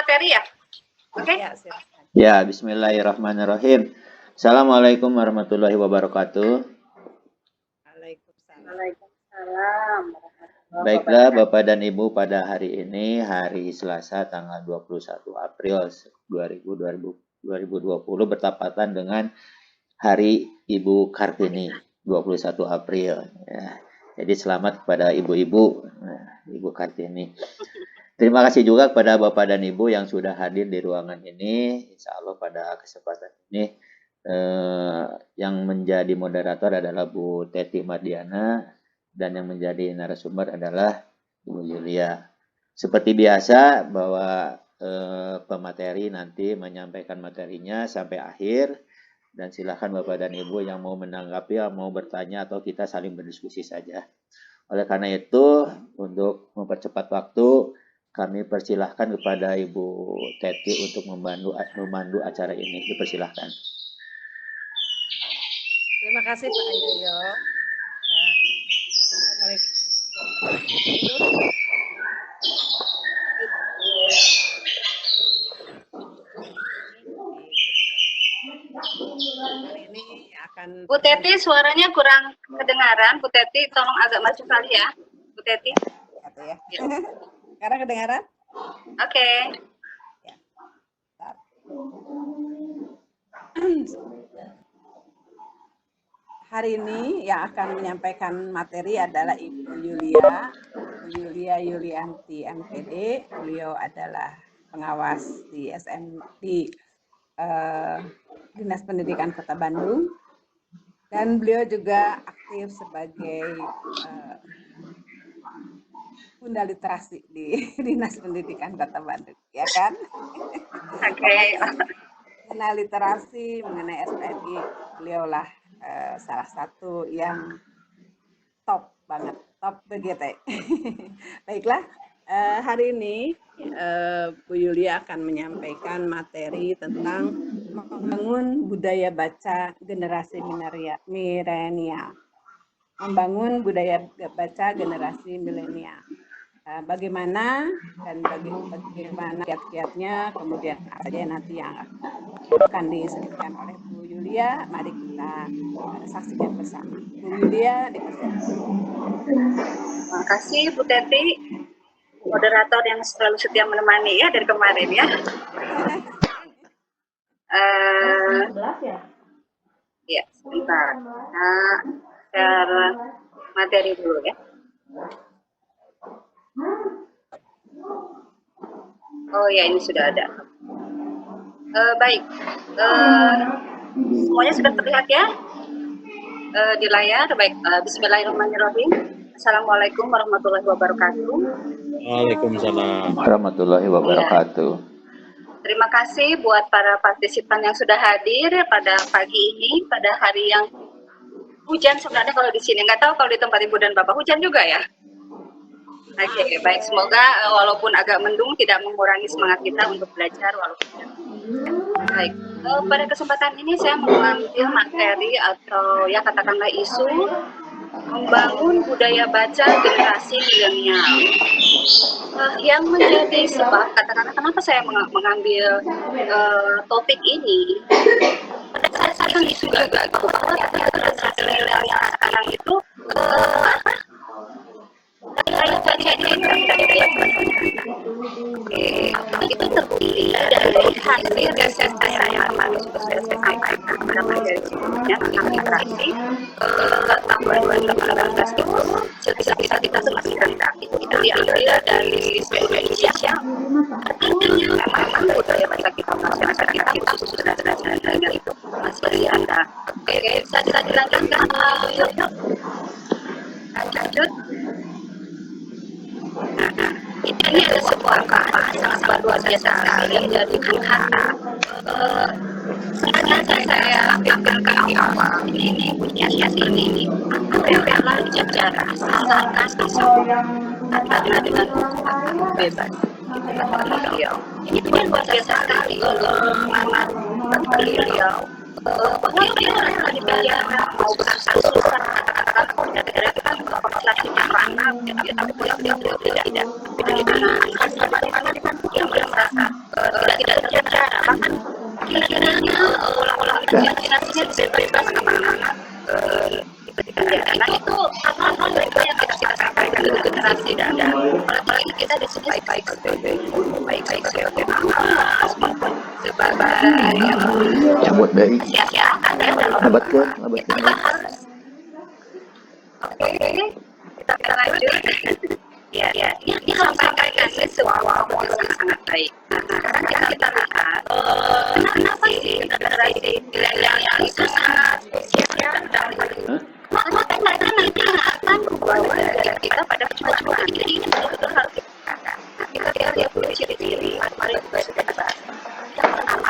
materi ya? Oke? Ya, silakan. Ya, bismillahirrahmanirrahim. Assalamualaikum warahmatullahi wabarakatuh. Waalaikumsalam. Waalaikumsalam. Baiklah Bapak dan Ibu, pada hari ini hari Selasa tanggal 21 April 2020 bertepatan dengan Hari Ibu Kartini 21 April. Ya. Jadi selamat kepada ibu-ibu, Ibu Kartini. Terima kasih juga kepada Bapak dan Ibu yang sudah hadir di ruangan ini. Insya Allah pada kesempatan ini yang menjadi moderator adalah Bu Teti Mardiana dan yang menjadi narasumber adalah Bu Yulia. Seperti biasa bahwa pemateri nanti menyampaikan materinya sampai akhir dan silakan Bapak dan Ibu yang mau menanggapi, yang mau bertanya atau kita saling berdiskusi saja. Oleh karena itu, untuk mempercepat waktu, kami persilahkan kepada Ibu Teti untuk memandu acara ini. Dipersilahkan. Terima kasih Pak Yoyo. Ini akan Bu Teti, suaranya kurang kedengaran. Bu Teti, tolong agak maju kali ya, Bu Teti. ya. Sekarang kedengaran? Oke. Ya. Hari ini yang akan menyampaikan materi adalah Ibu Yulia Yulianti MPD. Beliau adalah pengawas di Dinas Pendidikan Kota Bandung, dan beliau juga aktif sebagai Bunda Literasi di Dinas Pendidikan Kota Bandung, ya kan? Oke. Mengenai literasi, mengenai SPNI, beliaulah salah satu yang top banget, top BGT. Baiklah, hari ini Bu Yulia akan menyampaikan materi tentang membangun budaya baca generasi milenial. Membangun budaya baca generasi milenial. Bagaimana dan bagaimana kiat-kiatnya, kemudian apa saja nanti yang akan disampaikan oleh Bu Yulia. Mari kita saksikan bersama. Bu Yulia, dipersilakan. Terima kasih Bu Teti, moderator yang selalu setia menemani ya dari kemarin ya. Ya, sebentar. Nah, share materi dulu ya. Oh ya, ini sudah ada. Baik, semuanya sudah terlihat ya di layar. Baik, bismillahirrahmanirrahim. Assalamualaikum warahmatullahi wabarakatuh. Waalaikumsalam warahmatullahi wabarakatuh. Terima kasih buat para partisipan yang sudah hadir pada pagi ini, pada hari yang hujan sebenarnya kalau di sini. Nggak tahu kalau di tempat Ibu dan Bapak hujan juga ya? Oke, baik. Semoga walaupun agak mendung tidak mengurangi semangat kita untuk belajar walaupun hujan. Baik, pada kesempatan ini saya mengambil materi atau ya katakanlah isu membangun budaya baca generasi milenial. Yang menjadi sebab, katakanlah kenapa saya mengambil topik ini, pada saat yang isu juga bahwa generasi milenial sekarang itu itu terdiri dari hasil riset saya kemarin sudah saya sampaikan pada materi sebelumnya tentang literasi tahun 2018 itu bisa kita selesaikan itu diambil dari Indonesia yang artinya memang budaya baca kita masyarakat kita khususnya generasi itu masih ada. Oke, bisa dilanjutkan. Lanjut. Ini ada sebuah kata sangat luar biasa sekali dari kata sengaja saya ambil ke awal ini punya ini adalah bicara asalkan isu dengan bebas beliau ini luar biasa sekali semangat beliau bahwa dia adalah dibayar mau susah katakan negara kita legislatifnya mana tapi beliau tidak yang tidak terjaga, bahkan kira-kiranya ulang-ulang imajinasinya bisa bebas kemana-mana ketika dia. Nah itu hal-hal yang kita sampaikan ke generasi dan apalagi kita di sini baik-baik sebagai mama sebagai cabut dari ya ada dalam abad ke kita harus oke kita lanjut ya ini sampaikan sesuatu yang sangat baik. Nah sekarang kita lihat kenapa sih generasi milenial yang itu sangat spesial dan karena mereka nanti akan membawa kita pada kemajuan. Jadi ini betul-betul harus dikatakan. Kita lihat dia punya ciri-ciri, mari juga sudah dibahas. Yang pertama,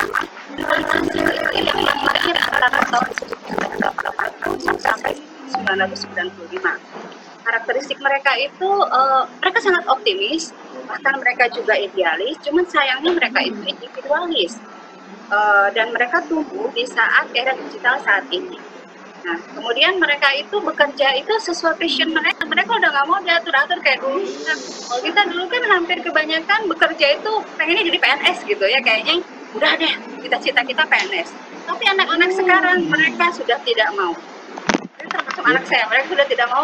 generasi yang lahir antara tahun 1980 sampai 1995. Karakteristik mereka itu, mereka sangat optimis, bahkan mereka juga idealis, cuman sayangnya mereka itu individualis. Dan mereka tumbuh di saat era digital saat ini. Nah, kemudian mereka itu bekerja itu sesuai passion mereka. Mereka udah nggak mau diatur-atur kayak dulu. Nah, kalau kita dulu kan hampir kebanyakan bekerja itu pengennya jadi PNS gitu ya. Kayaknya udah deh, cita-cita kita PNS. Tapi anak-anak sekarang mereka sudah tidak mau. Itu termasuk anak saya. Mereka sudah tidak mau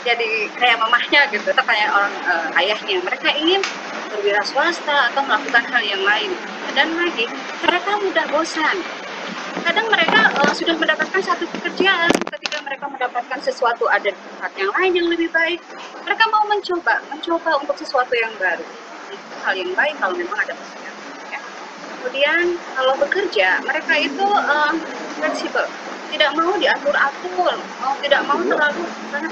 jadi kayak mamahnya gitu, atau kayak orang ayahnya. Mereka ingin berwira swasta atau melakukan hal yang lain. Dan lagi, mereka mudah bosan. Kadang mereka sudah mendapatkan satu pekerjaan, ketika mereka mendapatkan sesuatu ada di tempat yang lain yang lebih baik, mereka mau mencoba untuk sesuatu yang baru. Itu hal yang baik kalau memang ada pekerjaan. Ya. Kemudian kalau bekerja, mereka itu fleksibel, tidak mau diatur-atur, tidak mau terlalu misalnya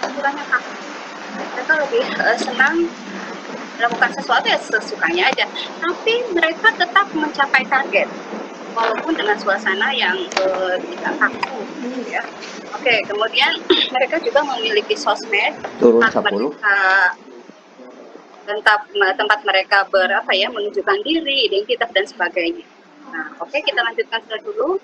aturannya kaku. Mereka lebih senang melakukan sesuatu ya sesukanya aja, tapi mereka tetap mencapai target. Walaupun dengan suasana yang tidak kaku, ya. Oke, kemudian mereka juga memiliki sosmed, turun tempat mereka menunjukkan diri, identitas dan sebagainya. Nah, oke, kita lanjutkan dulu.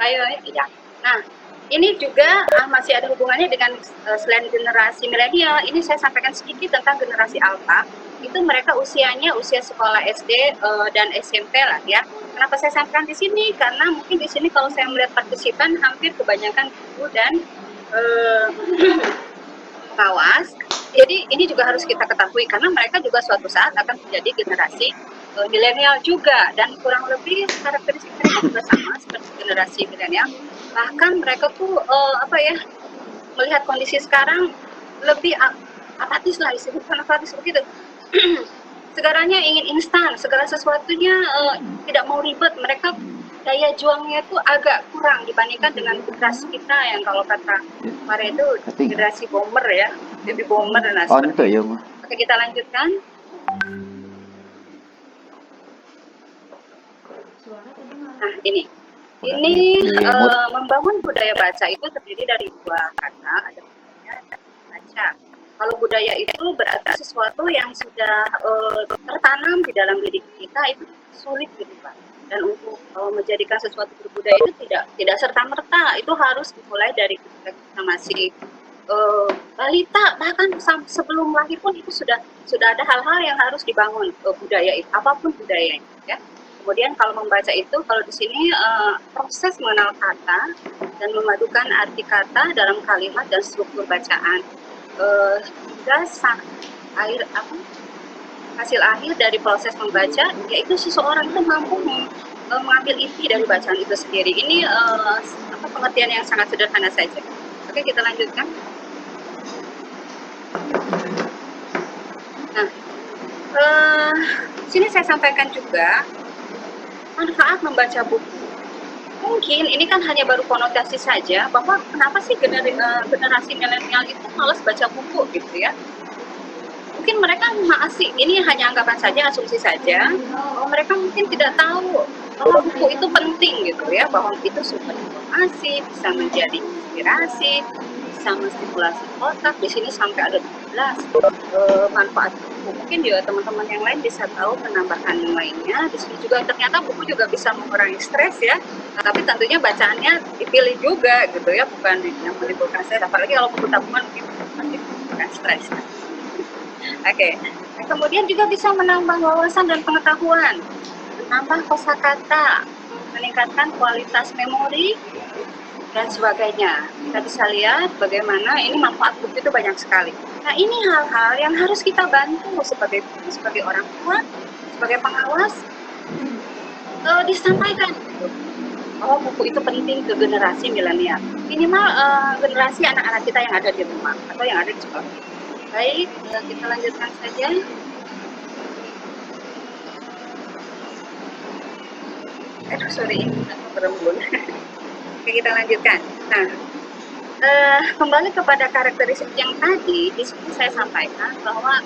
Ayo, ya. Nah, ini juga masih ada hubungannya dengan selain generasi milenial. Ini saya sampaikan sedikit tentang generasi alpha. Itu mereka usianya usia sekolah SD dan SMP lah ya. Kenapa saya sampaikan di sini? Karena mungkin di sini kalau saya melihat partisipan hampir kebanyakan ibu dan pengawas. Jadi ini juga harus kita ketahui karena mereka juga suatu saat akan menjadi generasi milenial juga, dan kurang lebih karakteristik mereka juga sama seperti generasi milenial. Bahkan mereka tuh melihat kondisi sekarang lebih apatis lah, bukan apatis begitu. Segalanya ingin instan, segala sesuatunya tidak mau ribet. Mereka daya juangnya itu agak kurang dibandingkan dengan generasi kita yang kalau kata kemarin itu generasi bomber ya, baby bomber. Nah, oke, kita lanjutkan. Nah, ini membangun budaya baca itu terdiri dari dua kata, ada budaya dan baca. Kalau budaya itu berarti sesuatu yang sudah tertanam di dalam diri kita, itu sulit gitu Pak. Dan untuk menjadikan sesuatu berbudaya itu tidak serta-merta, itu harus dimulai dari kita masih balita, bahkan sebelum lahir pun itu sudah ada hal-hal yang harus dibangun budaya itu, apapun budayanya ya. Kemudian kalau membaca itu, kalau di sini proses mengenal kata dan memadukan arti kata dalam kalimat dan struktur bacaan. Hasil akhir dari proses membaca yaitu seseorang itu mampu mengambil inti dari bacaan itu sendiri. Ini pengertian yang sangat sederhana saja. Oke, kita lanjutkan. Nah, sini saya sampaikan juga manfaat membaca buku. Mungkin ini kan hanya baru konotasi saja bahwa kenapa sih generasi milenial itu malas baca buku gitu ya. Mungkin mereka masih, ini hanya anggapan saja, asumsi saja, mereka mungkin tidak tahu bahwa buku itu penting gitu ya, bahwa itu sumber informasi, bisa menjadi inspirasi, bisa menstimulasi otak. Di sini sampai ada 12 manfaat buku. Mungkin juga teman-teman yang lain bisa tahu penambahan yang lainnya. Di sini juga ternyata buku juga bisa mengurangi stres ya. Tapi tentunya bacaannya dipilih juga gitu ya, bukan yang menimbulkan stres. Apalagi kalau buku tabungan mungkin menimbulkan stres. Oke. Kemudian juga bisa menambah wawasan dan pengetahuan, menambah kosakata, meningkatkan kualitas memori dan sebagainya. Kita bisa lihat bagaimana ini manfaat buku itu banyak sekali. Nah, ini hal-hal yang harus kita bantu sebagai orang tua, sebagai pengawas, disampaikan. Oh, buku itu penting ke generasi milenial. Minimal generasi anak-anak kita yang ada di rumah atau yang ada di sekolah. Baik, kita lanjutkan saja. Sorry, aku berembun. Oke, kita lanjutkan. Nah, kembali kepada karakteristik yang tadi, di sini saya sampaikan bahwa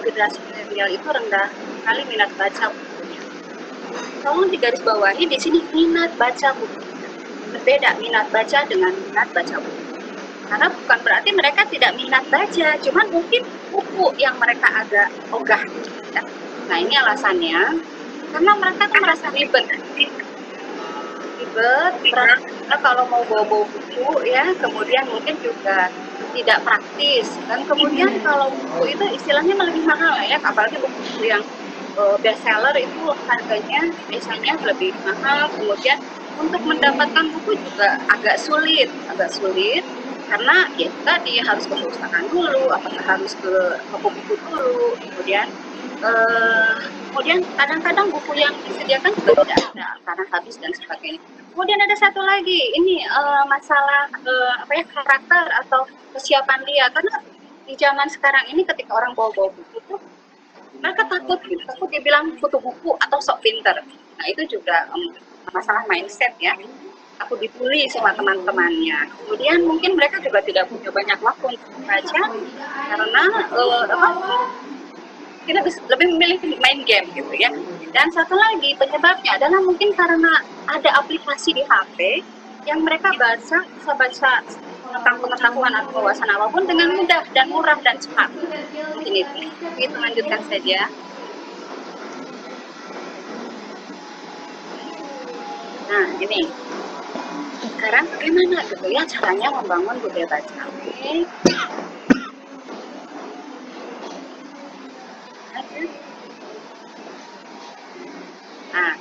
generasi milenial itu rendah sekali minat baca bukunya. Tolong digarisbawahi di sini minat baca buku. Berbeda minat baca dengan minat baca buku. Karena bukan berarti mereka tidak minat baca, cuman mungkin buku yang mereka agak ogah. Ya. Nah, ini alasannya karena mereka tuh merasa ribet, merasa kalau mau bawa buku ya, kemudian mungkin juga tidak praktis, dan kemudian kalau buku itu istilahnya lebih mahal ya, apalagi buku yang bestseller itu harganya biasanya lebih mahal, kemudian untuk mendapatkan buku juga agak sulit karena ya tadi harus ke perpustakaan dulu, apakah harus ke toko buku dulu, kemudian kadang-kadang buku yang disediakan juga tidak ada karena habis dan sebagainya. Kemudian ada satu lagi, ini masalah karakter atau kesiapan dia, karena di zaman sekarang ini ketika orang bawa buku tuh mereka takut dibilang kutu buku atau sok pinter. Nah, itu juga masalah mindset ya. Aku dibully sama teman-temannya. Kemudian mungkin mereka juga tidak punya banyak waktu untuk membaca karena kita lebih memilih main game gitu ya. Dan satu lagi penyebabnya adalah mungkin karena ada aplikasi di HP yang mereka bisa baca tentang pengetahuan atau wawasan apapun dengan mudah dan murah dan cepat. Mungkin itu. Kita lanjutkan saja. Nah, ini. Sekarang bagaimana gitu ya caranya membangun budaya baca? Oke. Nah,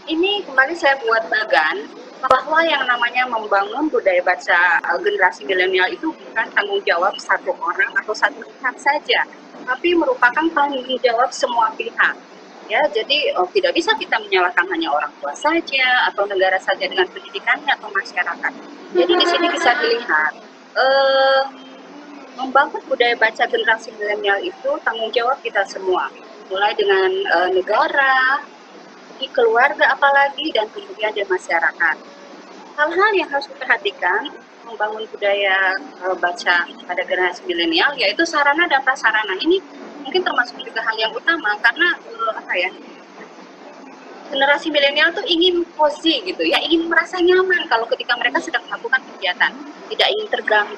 ini kembali saya buat bagan bahwa yang namanya membangun budaya baca generasi milenial itu bukan tanggung jawab satu orang atau satu pihak saja, tapi merupakan tanggung jawab semua pihak. Ya, jadi tidak bisa kita menyalahkan hanya orang tua saja atau negara saja dengan pendidikannya atau masyarakat. Jadi di sini bisa dilihat membangun budaya baca generasi milenial itu tanggung jawab kita semua, mulai dengan negara, di keluarga apalagi, dan kemudian di masyarakat. Hal-hal yang harus diperhatikan membangun budaya baca pada generasi milenial yaitu sarana dan prasarana. Ini mungkin termasuk juga hal yang utama karena generasi milenial tuh ingin cozy gitu ya, ingin merasa nyaman kalau ketika mereka sedang melakukan kegiatan, tidak ingin terganggu.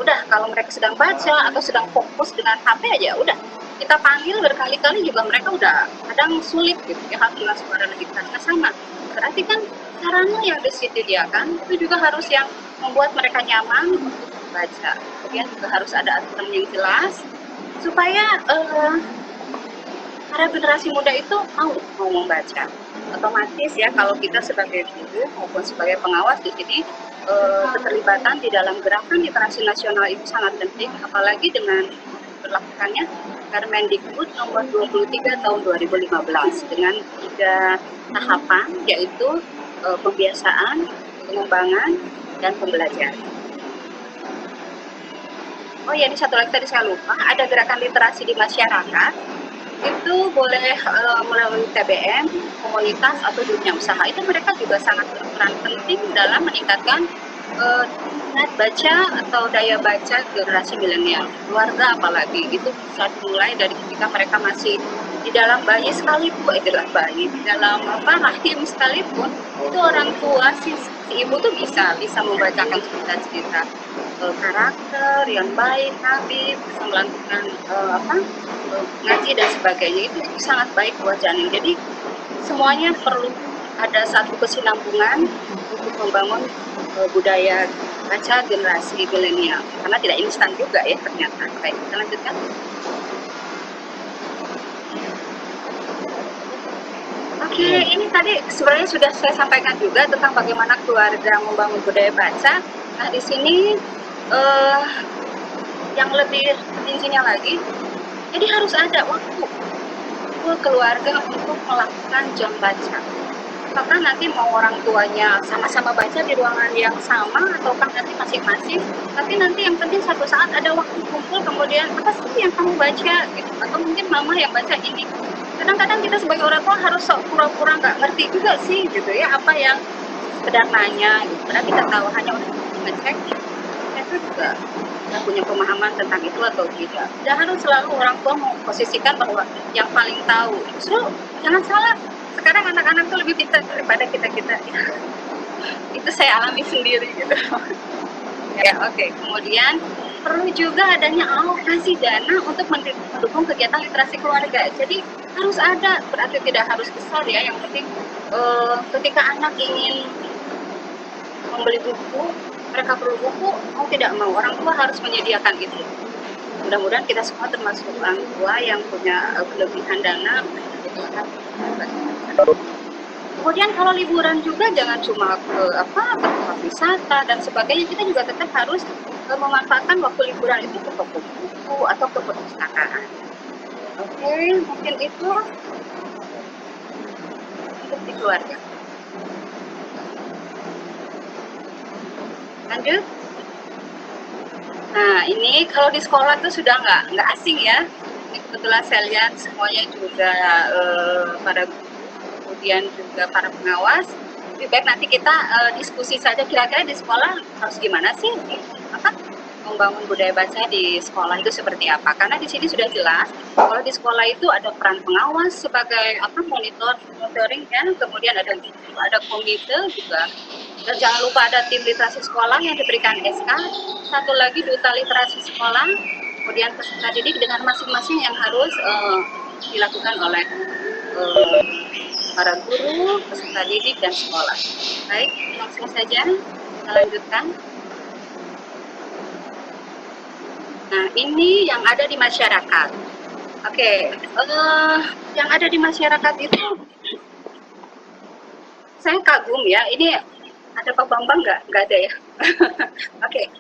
Udah kalau mereka sedang baca atau sedang fokus dengan HP aja, udah kita panggil berkali-kali juga mereka udah kadang sulit gitu ya, harus dengan suara lebih karena sama. Berarti kan sarana yang disediakan itu juga harus yang membuat mereka nyaman untuk membaca. Kemudian juga harus ada aturan yang jelas supaya para generasi muda itu mau membaca. Otomatis ya kalau kita sebagai guru maupun sebagai pengawas di sini keterlibatan di dalam gerakan literasi nasional itu sangat penting, apalagi dengan berlakukannya Permendikbud nomor 23 tahun 2015 dengan 3 tahapan yaitu pembiasaan, pengembangan, dan pembelajaran. Oh ya, ini satu lagi tadi saya lupa, ada gerakan literasi di masyarakat, itu boleh melalui TBM, komunitas, atau dunia usaha. Itu mereka juga sangat berperan penting dalam meningkatkan minat baca atau daya baca generasi milenial. Keluarga apalagi, itu bisa dimulai dari ketika mereka masih di dalam bayi sekalipun, di dalam rahim sekalipun, itu orang tua si ibu tuh bisa membacakan cerita-cerita karakter yang baik, nabi, bisa melakukan ngaji dan sebagainya. Itu sangat baik buat janin. Jadi semuanya perlu ada satu kesinambungan untuk membangun budaya baca generasi milenial, karena tidak instan juga ya ternyata. Baik, kita lanjutkan. Oke, ini tadi sebenarnya sudah saya sampaikan juga tentang bagaimana keluarga membangun budaya baca. Nah, di sini yang lebih intinya lagi, jadi harus ada waktu keluarga untuk melakukan jam baca. Apakah nanti mau orang tuanya sama-sama baca di ruangan yang sama ataukah nanti masing-masing, tapi nanti yang penting satu saat ada waktu kumpul, kemudian apa sih yang kamu baca gitu, atau mungkin mama yang baca ini. Kadang-kadang kita sebagai orang tua harus sok pura-pura nggak ngerti juga sih gitu ya apa yang sekedar nanya gitu, karena kita tahu hanya untuk ngecek itu juga nggak punya pemahaman tentang itu atau tidak. Dan harus selalu orang tua memposisikan bahwa yang paling tahu. Justru jangan salah, sekarang anak-anak tuh lebih pintar daripada kita-kita. Itu saya alami sendiri gitu. Ya, oke. Kemudian perlu juga adanya alokasi dana untuk mendukung kegiatan literasi keluarga. Jadi harus ada, berarti tidak harus besar ya. Yang penting ketika anak ingin membeli buku, mereka perlu buku, mau tidak mau orang tua harus menyediakan itu. Mudah-mudahan kita semua termasuk orang tua yang punya kelebihan dana menyediakan. Kemudian kalau liburan juga jangan cuma ke tempat wisata dan sebagainya, kita juga tetap harus memanfaatkan waktu liburan itu ke toko buku atau ke perpustakaan. Oke, mungkin itu untuk di keluarga. Lanjut. Nah, ini kalau di sekolah tuh sudah nggak asing ya. Ini kebetulan saya lihat semuanya juga para guru, kemudian juga para pengawas. Lebih baik nanti kita diskusi saja kira-kira di sekolah harus gimana sih membangun budaya baca di sekolah itu seperti apa. Karena di sini sudah jelas kalau di sekolah itu ada peran pengawas sebagai monitoring kan, kemudian ada komite juga. Dan jangan lupa ada tim literasi sekolah yang diberikan SK, satu lagi duta literasi sekolah, kemudian peserta didik dengan masing-masing yang harus dilakukan oleh para guru, peserta didik, dan sekolah. Baik, langsung saja kita lanjutkan. Nah, ini yang ada di masyarakat. Oke, yang ada di masyarakat itu saya kagum ya. Ini ada Pak Bambang nggak ada ya? Oke,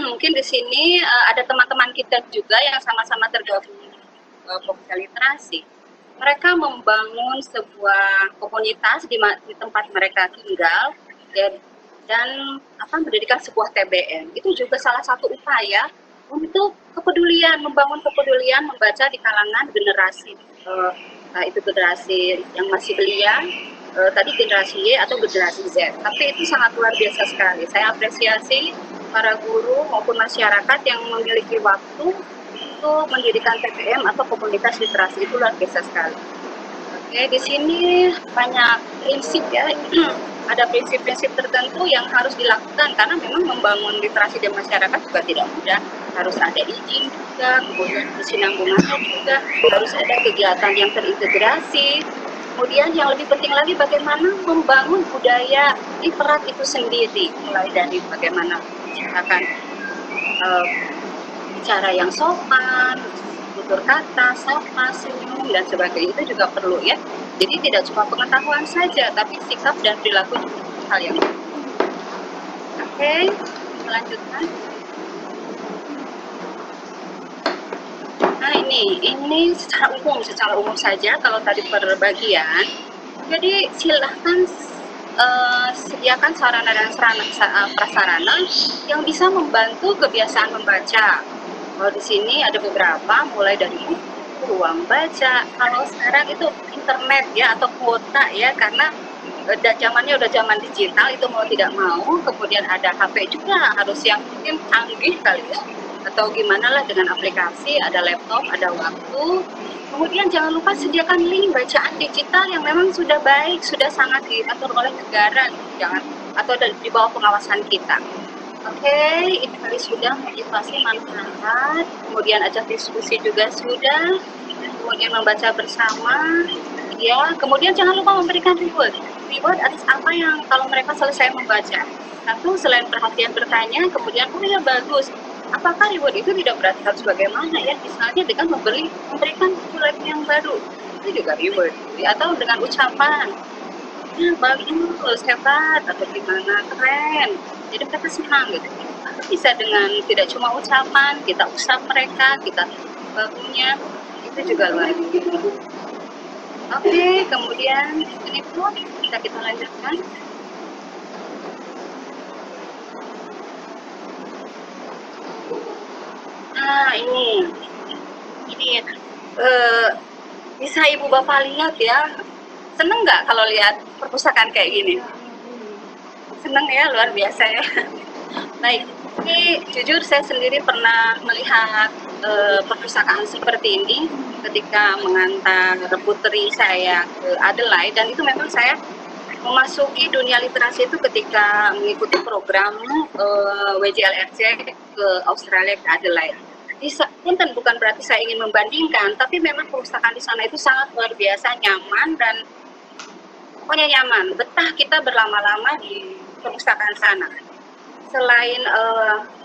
mungkin di sini ada teman-teman kita juga yang sama-sama tergabung Pokja Literasi. Mereka membangun sebuah komunitas di tempat mereka tinggal dan mendirikan sebuah TBM. Itu juga salah satu upaya untuk membangun kepedulian membaca di kalangan generasi. Itu generasi yang masih belia, tadi generasi Y atau generasi Z, tapi itu sangat luar biasa sekali. Saya apresiasi para guru maupun masyarakat yang memiliki waktu untuk mendirikan TBM atau komunitas literasi, itu luar biasa sekali. Oke, di sini banyak prinsip ya, ada prinsip-prinsip tertentu yang harus dilakukan karena memang membangun literasi di masyarakat juga tidak mudah. Harus ada izin juga, kemudian kesinambungannya juga, harus ada kegiatan yang terintegrasi. Kemudian yang lebih penting lagi bagaimana membangun budaya literat itu sendiri, mulai dari bagaimana menciptakan bicara yang sopan, tutur kata, sapa, senyum, dan sebagainya itu juga perlu ya. Jadi tidak cuma pengetahuan saja, tapi sikap dan perilaku juga hal yang penting. Oke, melanjutkan. Nah ini secara umum saja kalau tadi perbagian. Jadi silahkan sediakan sarana dan prasarana yang bisa membantu kebiasaan membaca. Kalau di sini ada beberapa, mulai dari ruang baca. Kalau sekarang itu internet ya atau kuota ya, karena zamannya udah zaman digital, itu mau tidak mau. Kemudian ada HP juga, harus yang mungkin canggih kali ya. Atau gimana lah dengan aplikasi, ada laptop, ada waktu. Kemudian jangan lupa sediakan link bacaan digital yang memang sudah baik, sudah sangat diatur oleh negara, atau di bawah pengawasan kita. Oke, ini kali sudah motivasi manfaat, kemudian ajak diskusi juga sudah, kemudian membaca bersama, ya. Kemudian jangan lupa memberikan reward. reward atas apa yang kalau mereka selesai membaca. Satu, selain perhatian bertanya, kemudian oh ya bagus. Apakah reward itu tidak berarti harus bagaimana ya? Misalnya dengan memberikan buku yang baru, itu juga reward. Atau dengan ucapan, ya bagus, hebat, atau gimana, keren. Jadi mereka senang gitu. Atau bisa dengan tidak cuma ucapan, kita usap mereka, kita punya, itu juga luar biasa. Oke, kemudian ini pun bisa kita lanjutkan. Nah, ini bisa Ibu Bapak lihat ya. Seneng nggak kalau lihat perpustakaan kayak gini? Seneng ya, luar biasa ya. Baik, ini jujur saya sendiri pernah melihat perpustakaan seperti ini ketika mengantar putri saya ke Adelaide, dan itu memang saya memasuki dunia literasi itu ketika mengikuti program WJLRC ke Australia, ke Adelaide. Punten bukan berarti saya ingin membandingkan, tapi memang perpustakaan di sana itu sangat luar biasa nyaman, dan pokoknya nyaman, betah kita berlama-lama di perpustakaan sana. Selain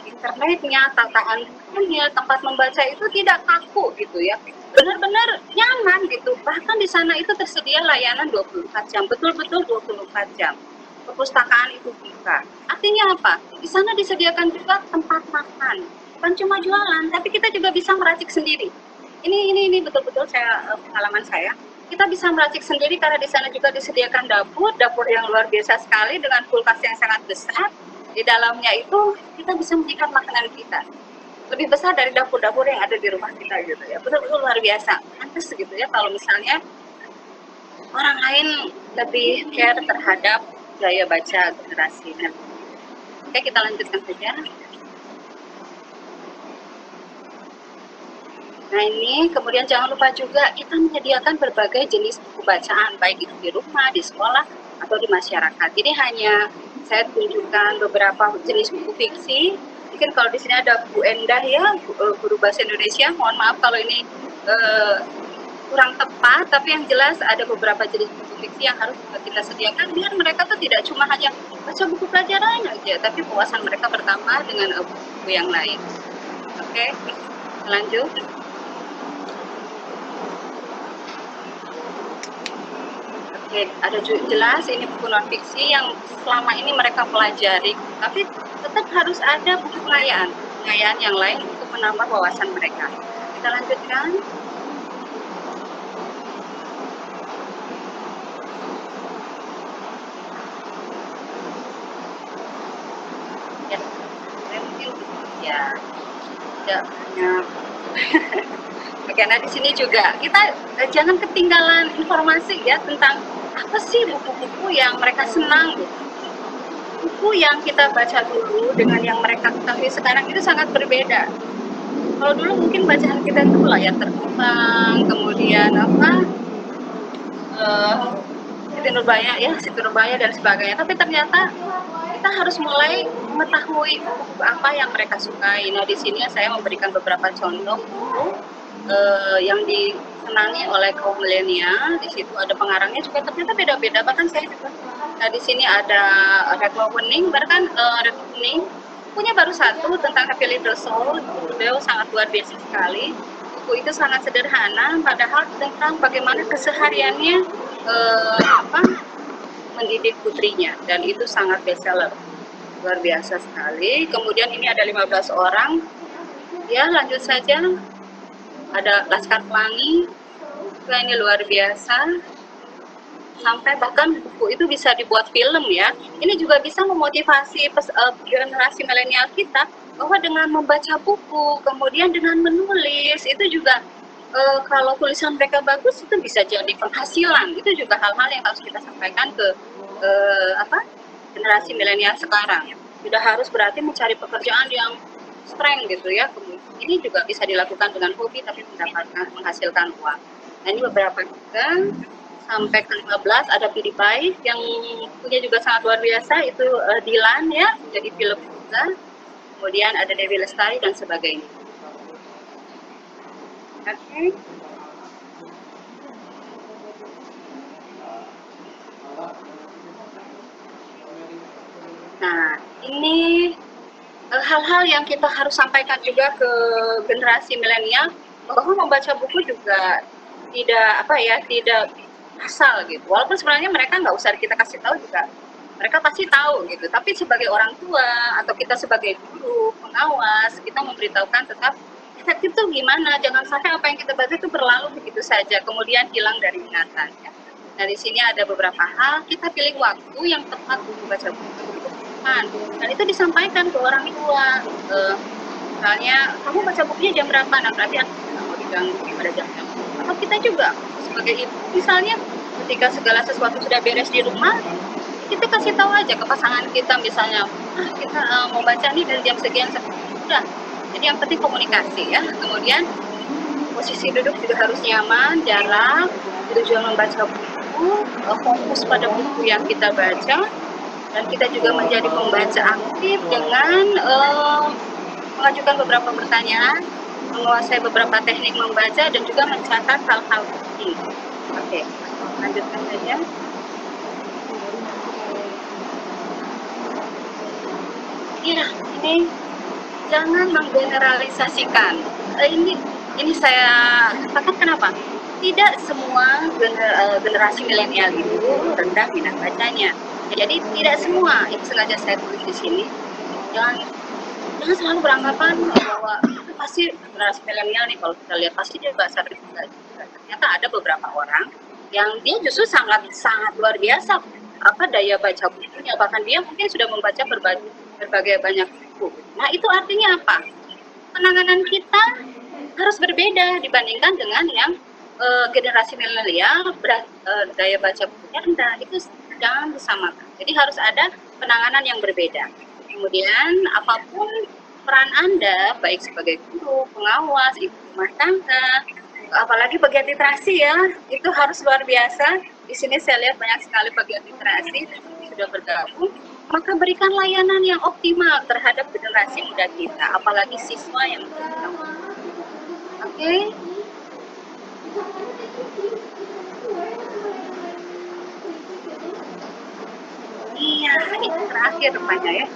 internetnya, tataan bukunya, tempat membaca itu tidak kaku gitu ya, benar-benar nyaman gitu. Bahkan di sana itu tersedia layanan 24 jam, betul-betul 24 jam. Perpustakaan itu buka. Artinya apa? Di sana disediakan juga tempat makan. Bukan cuma jualan, tapi kita juga bisa meracik sendiri. Ini betul-betul pengalaman saya. Kita bisa meracik sendiri karena di sana juga disediakan dapur yang luar biasa sekali dengan kulkas yang sangat besar. Di dalamnya itu kita bisa menyiapkan makanan kita. Lebih besar dari dapur-dapur yang ada di rumah kita gitu ya. Betul-betul luar biasa. Pantes gitu ya kalau misalnya orang lain lebih care terhadap gaya baca generasi. Oke, kita lanjutkan saja. Nah ini, kemudian jangan lupa juga kita menyediakan berbagai jenis buku bacaan, baik itu di rumah, di sekolah, atau di masyarakat. Ini hanya saya tunjukkan beberapa jenis buku fiksi. Mungkin kalau di sini ada Bu Endah ya, guru bahasa Indonesia, mohon maaf kalau ini kurang tepat, tapi yang jelas ada beberapa jenis buku fiksi yang harus kita sediakan, biar mereka tuh tidak cuma hanya baca buku pelajaran aja, tapi wawasan mereka bertambah dengan buku yang lain. Oke, lanjut. Oke, ada jelas ini buku non-fiksi yang selama ini mereka pelajari, tapi tetap harus ada buku pengayaan yang lain untuk menambah wawasan mereka. Kita lanjutkan. Ya, mungkin ya tidak banyak. Oke, nah di sini juga kita jangan ketinggalan informasi ya tentang apa sih buku-buku yang mereka senang gitu. Buku yang kita baca dulu dengan yang mereka ketahui sekarang itu sangat berbeda. Kalau dulu mungkin bacaan kita itu layar terkembang, kemudian Siti Nurbaya dan sebagainya. Tapi ternyata kita harus mulai mengetahui buku apa yang mereka sukai. Nah di sini saya memberikan beberapa contoh buku yang disenangi oleh kaum milenial. Di situ ada pengarangnya juga ternyata beda-beda. Bahkan saya juga, nah di sini ada Retno Wening, bahkan Retno Wening punya baru satu tentang Happy Little Soul. Beliau sangat luar biasa sekali. Buku itu sangat sederhana, padahal tentang bagaimana kesehariannya mendidik putrinya, dan itu sangat bestseller, luar biasa sekali. Kemudian ini ada 15 orang. Ya lanjut saja. Ada Laskar Pelangi, ini luar biasa. Sampai bahkan buku itu bisa dibuat film ya. Ini juga bisa memotivasi generasi milenial kita bahwa dengan membaca buku, kemudian dengan menulis, itu juga kalau tulisan mereka bagus itu bisa jadi penghasilan. Itu juga hal-hal yang harus kita sampaikan ke generasi milenial sekarang. Tidak harus berarti mencari pekerjaan yang strength gitu ya. Ini juga bisa dilakukan dengan hobi tapi menghasilkan uang. Nah ini beberapa juga. Sampai ke 15 ada PewDiePie yang punya juga sangat luar biasa, itu Dilan ya, jadi film juga. Kemudian ada Dewi Lestari dan sebagainya. Oke. Nah, ini hal-hal yang kita harus sampaikan juga ke generasi milenial bahwa membaca buku juga tidak asal gitu. Walaupun sebenarnya mereka nggak usah kita kasih tahu juga, mereka pasti tahu gitu. Tapi sebagai orang tua atau kita sebagai guru, pengawas, kita memberitahukan tetap efektif tuh gimana. Jangan sampai apa yang kita baca itu berlalu begitu saja, kemudian hilang dari ingatan. Ya. Nah, di sini ada beberapa hal, kita pilih waktu yang tepat untuk baca buku. Dan itu disampaikan ke orang tua. Misalnya, kamu baca bukunya jam berapa? Nah, berarti nggak mau diganggu pada jam-jam. Atau kita juga sebagai ibu, misalnya ketika segala sesuatu sudah beres di rumah, kita kasih tahu aja ke pasangan kita, misalnya, kita mau baca nih dari jam sekian sudah. Jadi yang penting komunikasi ya. Kemudian posisi duduk juga harus nyaman, jarak, tujuan membaca buku, fokus pada buku yang kita baca. Dan kita juga menjadi pembaca aktif dengan mengajukan beberapa pertanyaan, menguasai beberapa teknik membaca, dan juga mencatat hal-hal penting. Oke, lanjutkan saja. Iya, ini jangan menggeneralisasikan. Ini saya katakan kenapa? Tidak semua generasi milenial itu rendah minat bacanya. Jadi tidak semua, itu sengaja saya tulis di sini. Jangan selalu beranggapan bahwa pasti generasi milenial nih, kalau kita lihat pasti dia bahasa juga. Ternyata ada beberapa orang yang dia justru sangat luar biasa daya baca bukunya, bahkan dia mungkin sudah membaca berbagai banyak buku. Nah, itu artinya apa? Penanganan kita harus berbeda dibandingkan dengan yang generasi milenial daya baca bukunya rendah. Itu jangan disamakan. Jadi harus ada penanganan yang berbeda. Kemudian apapun peran Anda, baik sebagai guru, pengawas, ibu rumah tangga, apalagi pegiat literasi ya, itu harus luar biasa. Di sini saya lihat banyak sekali pegiat literasi yang sudah bergabung. Maka berikan layanan yang optimal terhadap generasi muda kita, apalagi siswa yang bergabung. Oke. Iya, ini terakhir rupanya ya.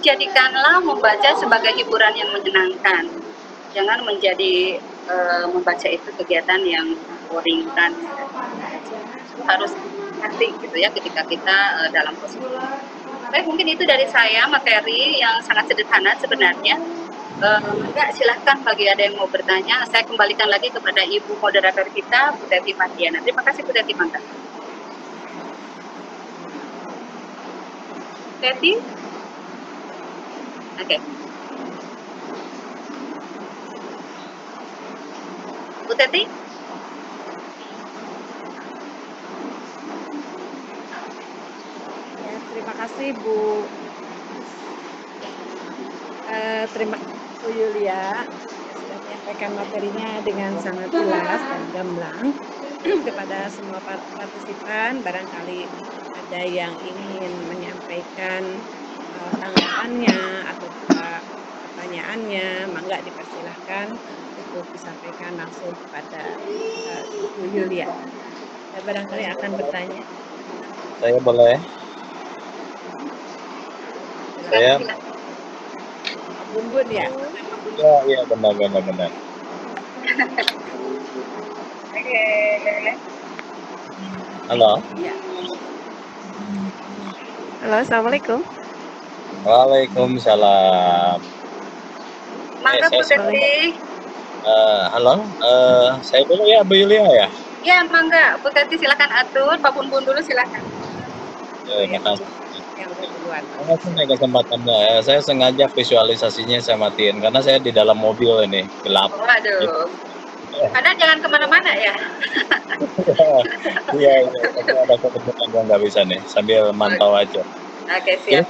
Jadikanlah membaca sebagai hiburan yang menyenangkan. Jangan menjadi membaca itu kegiatan yang boringkan. Harus hati gitu ya ketika kita dalam posisi. Baik, mungkin itu dari saya materi yang sangat sederhana sebenarnya. Enggak, silahkan bagi ada yang mau bertanya. Saya kembalikan lagi kepada Ibu moderator kita, Bu Teti Mardiana. Terima kasih Bu Teti, mangga. Teti? Oke. Bu Teti? Ya, terima kasih Bu. Terima kasih Bu Yulia sudah menyampaikan materinya dengan sangat jelas dan gamblang kepada semua partisipan. Barangkali ada yang ingin menyampaikan tanggapannya atau pertanyaannya, mangga dipersilahkan untuk disampaikan langsung kepada Ibu Yulia. Saya barangkali akan bertanya. Saya boleh? Saya Bun ya. ya benar. Oke. Halo. Ya. Halo, assalamualaikum. Waalaikumsalam. Mangga Bu saya Teti. halo. Saya dulu ya Bu Yulia ya. Ya, mangga. Bu Teti silakan atur, Pak Bun dulu silakan. Terima kasih. Yang kedua. Terima kasih kesempatannya. Saya sengaja visualisasinya saya matiin karena saya di dalam mobil ini gelap. Waduh. Anda jangan kemana-mana ya. Iya. Tapi ada kebetulan yang nggak bisa nih sambil mantau aja. Oke, siap.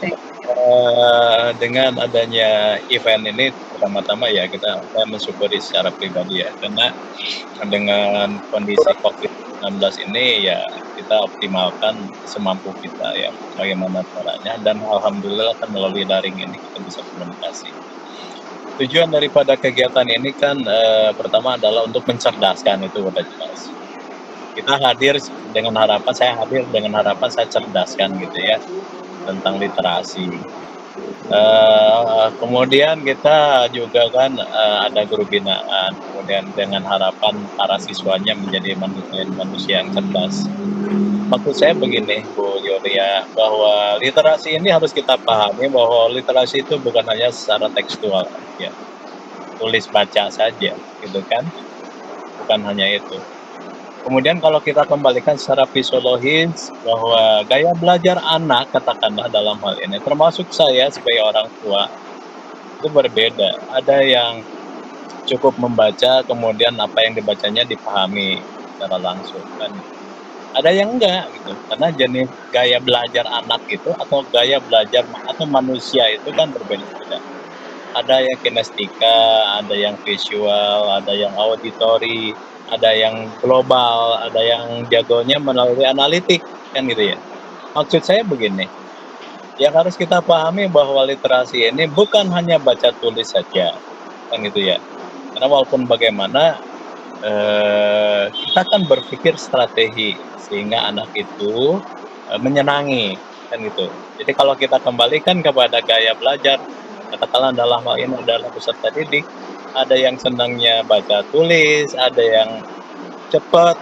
Dengan adanya event ini pertama-tama ya saya mensyukuri secara pribadi ya, karena dengan kondisi COVID-19 ini ya kita optimalkan semampu kita ya bagaimana caranya, dan alhamdulillah kan melalui daring ini kita bisa komunikasi. Tujuan daripada kegiatan ini kan pertama adalah untuk mencerdaskan, itu udah jelas. kita hadir dengan harapan, saya hadir dengan harapan saya cerdaskan gitu ya tentang literasi. Kemudian kita juga kan ada guru binaan, kemudian dengan harapan para siswanya menjadi manusia yang cerdas. Maksud saya begini, Bu Yulia, bahwa literasi ini harus kita pahami bahwa literasi itu bukan hanya secara tekstual, ya, tulis baca saja, gitu kan? Bukan hanya itu. Kemudian kalau kita kembalikan secara fisiologis bahwa gaya belajar anak, katakanlah dalam hal ini, termasuk saya sebagai orang tua, itu berbeda. Ada yang cukup membaca, kemudian apa yang dibacanya dipahami secara langsung kan. Ada yang enggak gitu, karena jenis gaya belajar anak itu atau gaya belajar atau manusia itu kan berbeda-beda. Ada yang kinestika, ada yang visual, ada yang auditory, ada yang global, ada yang jagonya melalui analitik kan gitu ya. Maksud saya begini, yang harus kita pahami bahwa literasi ini bukan hanya baca tulis saja kan gitu ya. Karena walaupun bagaimana kita kan berpikir strategi sehingga anak itu menyenangi kan gitu. Jadi kalau kita kembalikan kepada gaya belajar, katakanlah dalam hal ini adalah peserta didik, ada yang senangnya baca tulis, ada yang cepat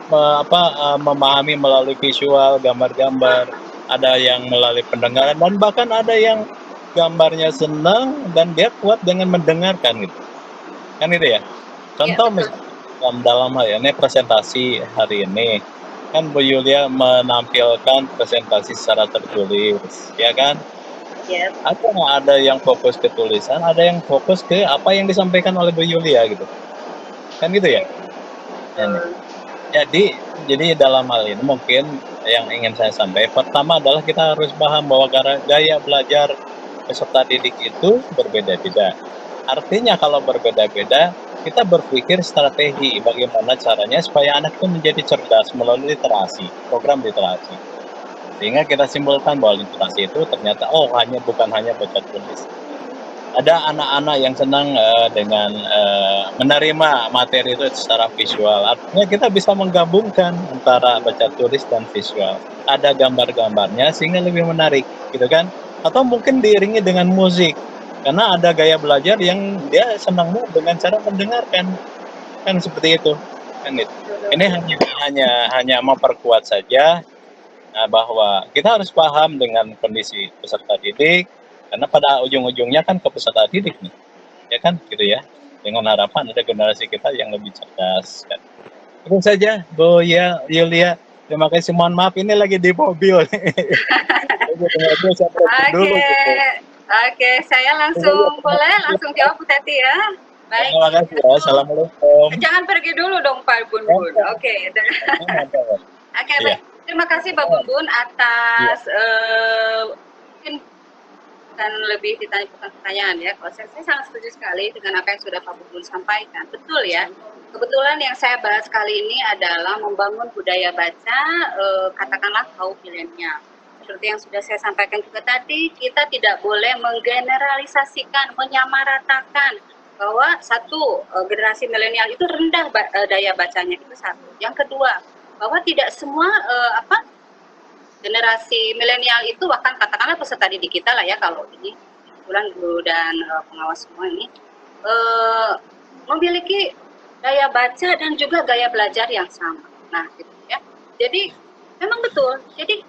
memahami melalui visual, gambar-gambar, ada yang melalui pendengaran, dan bahkan ada yang gambarnya senang dan dia kuat dengan mendengarkan gitu. Kan itu ya. Contoh misalnya dalam hal ini presentasi hari ini kan Bu Yulia menampilkan presentasi secara tertulis, ya kan? Yes. Ada yang fokus ke tulisan, ada yang fokus ke apa yang disampaikan oleh Bu Yulia gitu, kan gitu ya? Jadi dalam hal ini mungkin yang ingin saya sampaikan, pertama adalah kita harus paham bahwa gaya belajar peserta didik itu berbeda-beda. Artinya kalau berbeda-beda, kita berpikir strategi bagaimana caranya supaya anak itu menjadi cerdas melalui literasi, program literasi. Sehingga kita simpulkan bahwa literasi itu ternyata bukan hanya baca tulis. Ada anak-anak yang senang dengan menerima materi itu secara visual. Artinya kita bisa menggabungkan antara baca tulis dan visual. Ada gambar-gambarnya sehingga lebih menarik, gitu kan? Atau mungkin diiringi dengan musik. Karena ada gaya belajar yang dia senang dengan cara mendengarkan, kan seperti itu, kan gitu. Ini hanya memperkuat saja bahwa kita harus paham dengan kondisi peserta didik, karena pada ujung-ujungnya kan ke peserta didik nih, ya kan, gitu ya. Dengan harapan ada generasi kita yang lebih cerdas, kan. Itu saja, Bu Yulia. Terima kasih. Mohon maaf, ini lagi di mobil. Oke, saya langsung jawab Bu Teti ya. Baik. Terima kasih ya. Assalamualaikum. Jangan pergi dulu dong Pak Bun. Oke. Oke, baik. Terima kasih Pak Bun atas mungkin dan lebih ditanya pertanyaan ya. Kalau saya sangat setuju sekali dengan apa yang sudah Pak Bun sampaikan. Betul ya. Kebetulan yang saya bahas kali ini adalah membangun budaya baca, katakanlah kaum milenial. Seperti yang sudah saya sampaikan juga tadi, kita tidak boleh menggeneralisasikan, menyamaratakan bahwa satu generasi milenial itu rendah daya bacanya, itu satu. Yang kedua, bahwa tidak semua generasi milenial itu, bahkan katakanlah peserta didik kita lah ya, kalau ini kebetulan guru dan pengawas semua ini memiliki gaya baca dan juga gaya belajar yang sama. Nah, gitu ya. Jadi memang betul. Jadi,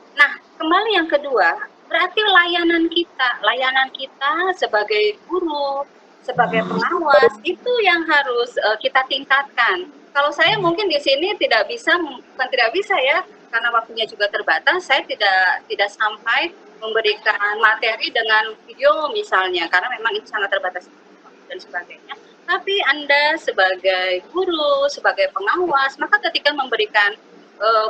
kembali yang kedua, berarti layanan kita sebagai guru, sebagai pengawas itu yang harus kita tingkatkan. Kalau saya mungkin di sini bukan tidak bisa ya, karena waktunya juga terbatas, saya tidak sampai memberikan materi dengan video misalnya, karena memang itu sangat terbatas dan sebagainya. Tapi Anda sebagai guru, sebagai pengawas, maka ketika memberikan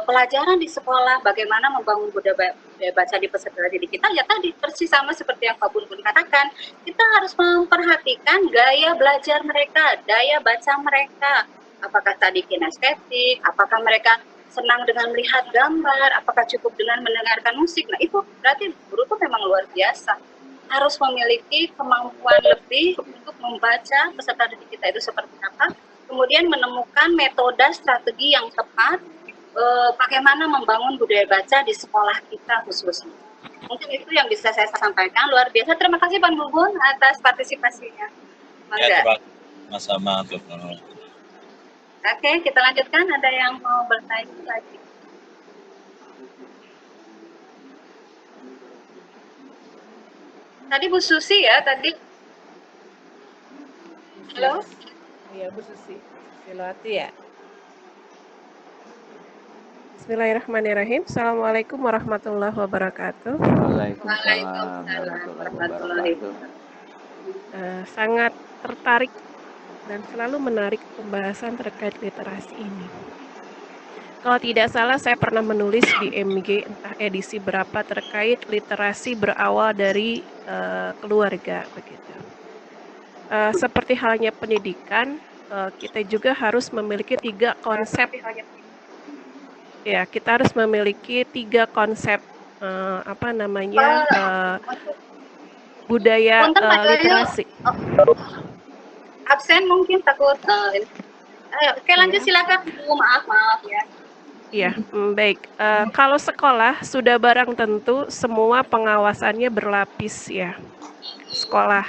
pelajaran di sekolah, bagaimana membangun budaya baca di peserta didik kita, ya tadi persis sama seperti yang Pak Bun katakan, kita harus memperhatikan gaya belajar mereka, daya baca mereka, apakah tadi kinestetik, apakah mereka senang dengan melihat gambar, apakah cukup dengan mendengarkan musik. Nah itu berarti guru itu memang luar biasa, harus memiliki kemampuan lebih untuk membaca peserta didik kita itu seperti apa, kemudian menemukan metode strategi yang tepat bagaimana membangun budaya baca di sekolah kita khususnya. Mungkin itu yang bisa saya sampaikan. Luar biasa. Terima kasih Pak Bubun atas partisipasinya. Ya, Mangga. terima kasih sama untuk Oke, kita lanjutkan. Ada yang mau bertanya lagi? Tadi Bu Susi ya, tadi. Halo? Iya, Bu Susi. Silawati ya. Bismillahirrahmanirrahim. Assalamualaikum warahmatullahi wabarakatuh. Waalaikumsalam warahmatullahi wabarakatuh. Sangat tertarik dan selalu menarik pembahasan terkait literasi ini. Kalau tidak salah, saya pernah menulis di MG entah edisi berapa terkait literasi berawal dari keluarga, begitu. Seperti halnya pendidikan, kita juga harus memiliki 3 konsep. Ya, kita harus memiliki 3 konsep budaya Punten, Pak Yoyo. literasi. Absen mungkin takut. Ayo, oke lanjut silakan Bu. Maaf ya. Iya, baik. Kalau sekolah sudah barang tentu semua pengawasannya berlapis ya. Sekolah,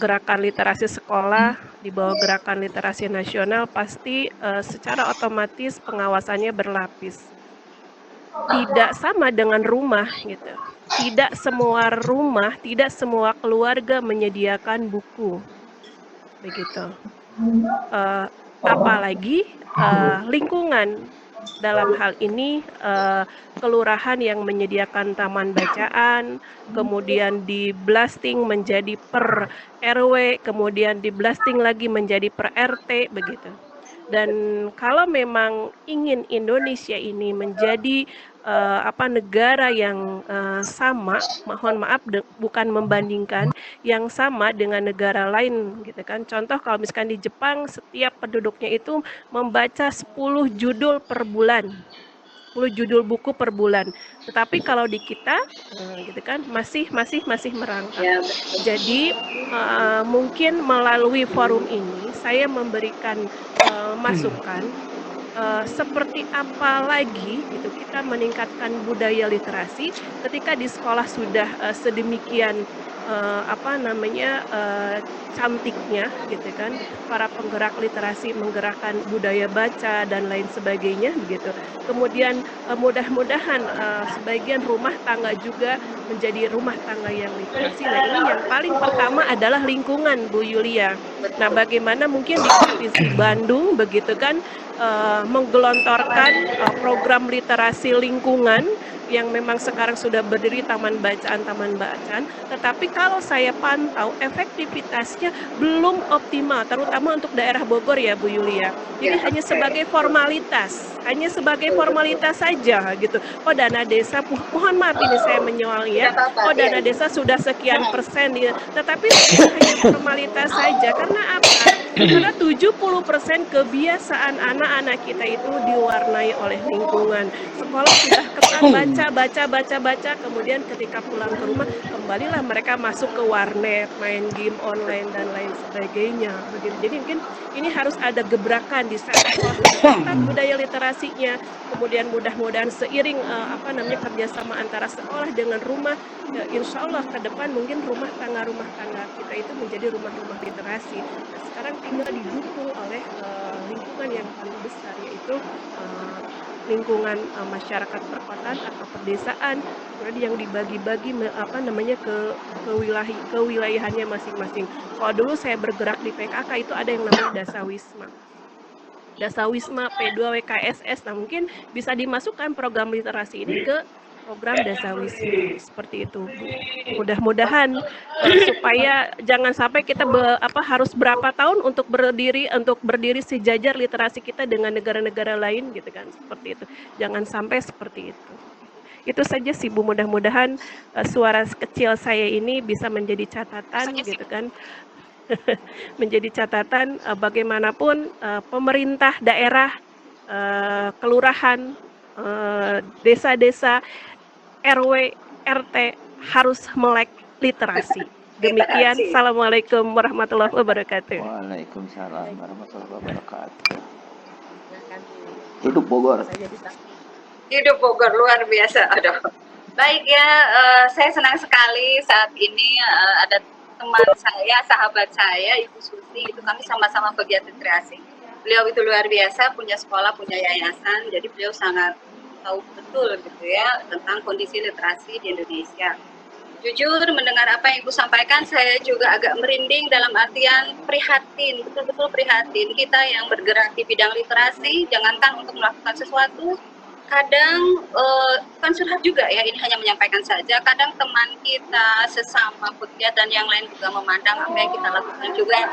gerakan literasi sekolah di bawah gerakan literasi nasional pasti secara otomatis pengawasannya berlapis. Tidak sama dengan rumah gitu. Tidak semua rumah, tidak semua keluarga menyediakan buku. Begitu. Apalagi lingkungan, dalam hal ini kelurahan yang menyediakan taman bacaan, kemudian di blasting menjadi per RW, kemudian di blasting lagi menjadi per RT, begitu. Dan kalau memang ingin Indonesia ini menjadi negara yang sama, mohon maaf bukan membandingkan, yang sama dengan negara lain gitu kan. Contoh kalau misalkan di Jepang setiap penduduknya itu membaca 10 judul per bulan. 10 judul buku per bulan. Tetapi kalau di kita gitu kan masih merangkak. Ya, Jadi mungkin melalui forum ini saya memberikan masukan seperti apa lagi gitu kita meningkatkan budaya literasi ketika di sekolah sudah sedemikian cantiknya gitu kan para penggerak literasi menggerakkan budaya baca dan lain sebagainya begitu. Kemudian mudah-mudahan sebagian rumah tangga juga menjadi rumah tangga yang literasi. Nah, ini yang paling pertama adalah lingkungan, Bu Yulia. Nah, bagaimana mungkin di Provinsi Bandung begitu kan menggelontorkan program literasi lingkungan yang memang sekarang sudah berdiri taman bacaan, tetapi kalau saya pantau efektivitasnya belum optimal, terutama untuk daerah Bogor ya Bu Yulia. Jadi hanya sebagai formalitas saja gitu. Oh dana desa, mohon maaf ini saya menyoal ya. Oh dana desa sudah sekian persen, tetapi hanya formalitas saja. Karena apa? Karena 70% kebiasaan anak-anak kita itu diwarnai oleh lingkungan. Sekolah sudah kesan baca, kemudian ketika pulang ke rumah kembalilah mereka masuk ke warnet, main game online dan lain sebagainya. Begitu. Jadi mungkin ini harus ada gebrakan di saat sekolah budaya literasinya. Kemudian mudah-mudahan seiring kerjasama antara sekolah dengan rumah, ya, insya Allah ke depan mungkin rumah tangga kita itu menjadi rumah-rumah literasi. Nah, sekarang tinggal didukung oleh lingkungan yang paling besar, yaitu lingkungan masyarakat perkotaan atau perdesaan, kemudian yang dibagi-bagi ke wilayahannya masing-masing. Kalau dulu saya bergerak di PKK itu ada yang namanya Dasawisma P2WKSS. Nah, mungkin bisa dimasukkan program literasi ini ke program Dasawisma seperti itu, Bu. Mudah-mudahan supaya jangan sampai kita harus berapa tahun untuk berdiri sejajar literasi kita dengan negara-negara lain gitu kan, seperti itu. Jangan sampai seperti itu. Itu saja sih Bu, mudah-mudahan suara kecil saya ini bisa menjadi catatan gitu kan. Menjadi catatan bagaimanapun pemerintah daerah, kelurahan, desa-desa, RW, RT harus melek literasi. Demikian, Assalamualaikum warahmatullahi wabarakatuh. Waalaikumsalam warahmatullahi wabarakatuh. Terima kasih. Hidup Bogor. Saya jadi Hidup Bogor luar biasa. Aduh. Baik ya, saya senang sekali saat ini ada teman saya, sahabat saya, Ibu Susi. Itu kami sama-sama pegiat literasi. Beliau itu luar biasa, punya sekolah, punya yayasan. Jadi beliau sangat tahu betul gitu ya tentang kondisi literasi di Indonesia. Jujur mendengar apa yang Ibu sampaikan, saya juga agak merinding dalam artian prihatin, betul-betul prihatin. Kita yang bergerak di bidang literasi, jangankan untuk melakukan sesuatu, kadang bukan curhat juga ya, ini hanya menyampaikan saja. Kadang teman kita, sesama pegiat dan yang lain juga memandang apa yang kita lakukan juga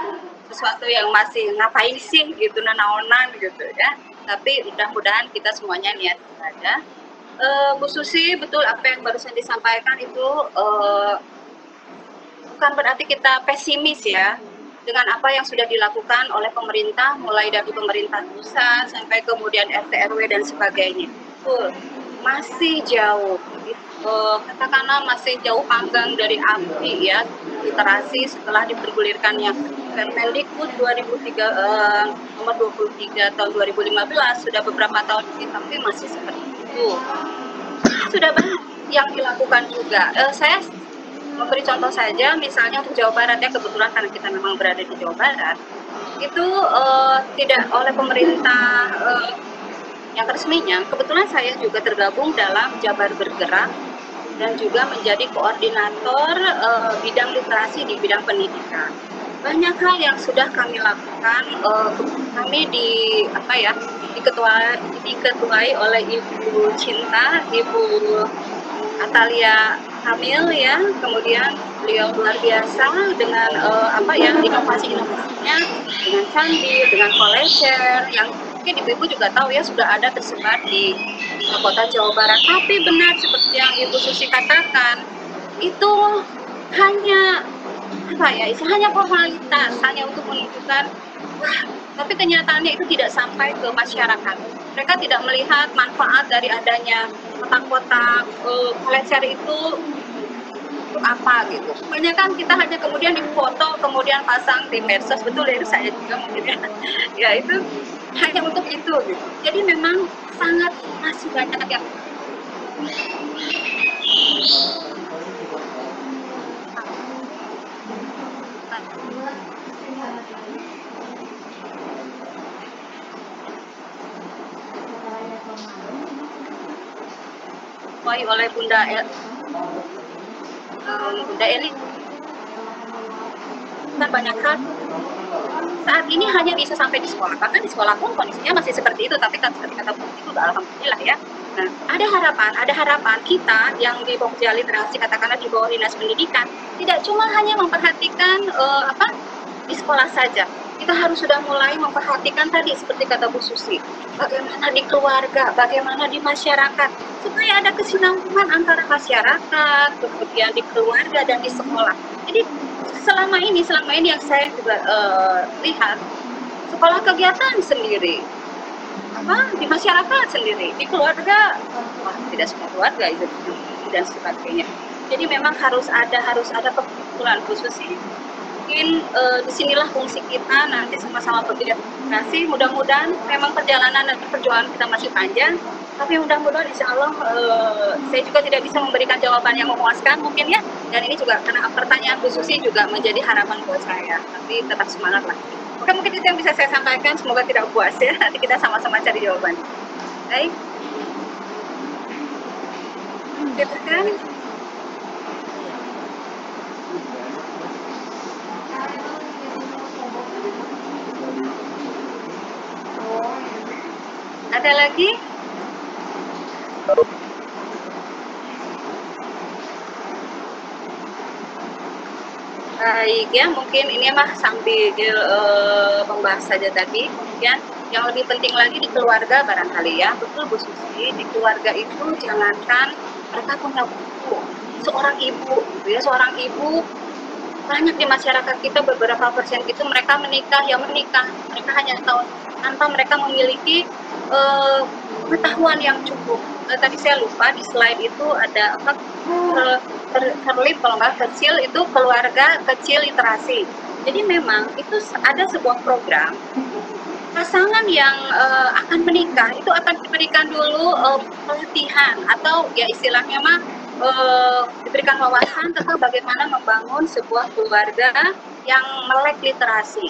sesuatu yang masih ngapain sih gitu, nanaonan gitu ya. Tapi mudah-mudahan kita semuanya niat saja. Bu Susi, betul apa yang barusan disampaikan itu bukan berarti kita pesimis ya dengan apa yang sudah dilakukan oleh pemerintah, mulai dari pemerintah pusat sampai kemudian RT RW dan sebagainya. Betul, masih jauh, katakanlah masih jauh panggang dari api ya literasi setelah dipergulirkannya Permendikbud 2003 nomor 23 tahun 2015, sudah beberapa tahun ini tapi masih seperti itu. Sudah banyak yang dilakukan juga. Saya memberi contoh saja, misalnya untuk Jawa Barat ya, kebetulan karena kita memang berada di Jawa Barat, itu tidak oleh pemerintah yang resminya. Kebetulan saya juga tergabung dalam Jabar Bergerak dan juga menjadi koordinator bidang literasi di bidang pendidikan. Banyak hal yang sudah kami lakukan. Kami diketuai oleh Ibu Cinta, Ibu Atalia Kamil ya, kemudian beliau luar biasa dengan inovasi-inovasinya, dengan candi, dengan kolecer yang mungkin ibu-ibu juga tahu ya sudah ada tersebar di kota Jawa Barat. Tapi benar seperti yang Ibu Susi katakan, itu hanya hanya formalitas, hanya untuk menunjukkan tapi kenyataannya itu tidak sampai ke masyarakat. Mereka tidak melihat manfaat dari adanya kotak-kotak kolecer itu untuk apa gitu. Banyak kan kita hanya kemudian difoto, kemudian pasang di medsos, betul ya, itu saya juga mungkin ya. Ya itu hanya untuk itu gitu. Jadi memang sangat masih banyak yang oleh Bunda Eli kan banyak hal saat ini hanya bisa sampai di sekolah, bahkan di sekolah pun kondisinya masih seperti itu, tapi seperti kata Bu itu alhamdulillah ya. Nah, ada harapan kita yang di Pokja Literasi, katakanlah di bawah Dinas Pendidikan, tidak cuma hanya memperhatikan di sekolah saja. Kita harus sudah mulai memperhatikan tadi seperti kata Bu Susi, bagaimana di keluarga, bagaimana di masyarakat, supaya ada kesinambungan antara masyarakat, kemudian di keluarga dan di sekolah. Jadi selama ini yang saya juga lihat, sekolah kegiatan sendiri, di masyarakat sendiri, di keluarga, tidak semua keluarga itu dan sebagainya. Jadi memang harus ada kebetulan khusus ini. Mungkin disinilah fungsi kita nanti sama-sama berkoordinasi. Mudah-mudahan memang perjalanan dan perjuangan kita masih panjang, tapi mudah-mudahan insya Allah saya juga tidak bisa memberikan jawaban yang memuaskan mungkin ya. Dan ini juga karena pertanyaan Bu Susi juga menjadi harapan buat saya. Tapi tetap semangat lah. Oke, mungkin itu yang bisa saya sampaikan. Semoga tidak puas ya. Nanti kita sama-sama cari jawaban. Baik. Gitu kan? Ada lagi? Baik ya, mungkin ini mah sambil membahas saja tadi. Kemudian yang lebih penting lagi di keluarga barangkali ya, betul Bu Susi, di keluarga itu jangankan mereka punya buku, seorang ibu gitu ya, seorang ibu banyak di masyarakat kita beberapa persen itu mereka menikah, mereka hanya tahu tanpa mereka memiliki pengetahuan yang cukup. Tadi saya lupa di slide itu ada terlip kalau nggak kecil itu keluarga kecil literasi. Jadi memang itu ada sebuah program pasangan yang akan menikah itu akan diberikan dulu pelatihan atau ya istilahnya mah diberikan wawasan tentang bagaimana membangun sebuah keluarga yang melek literasi.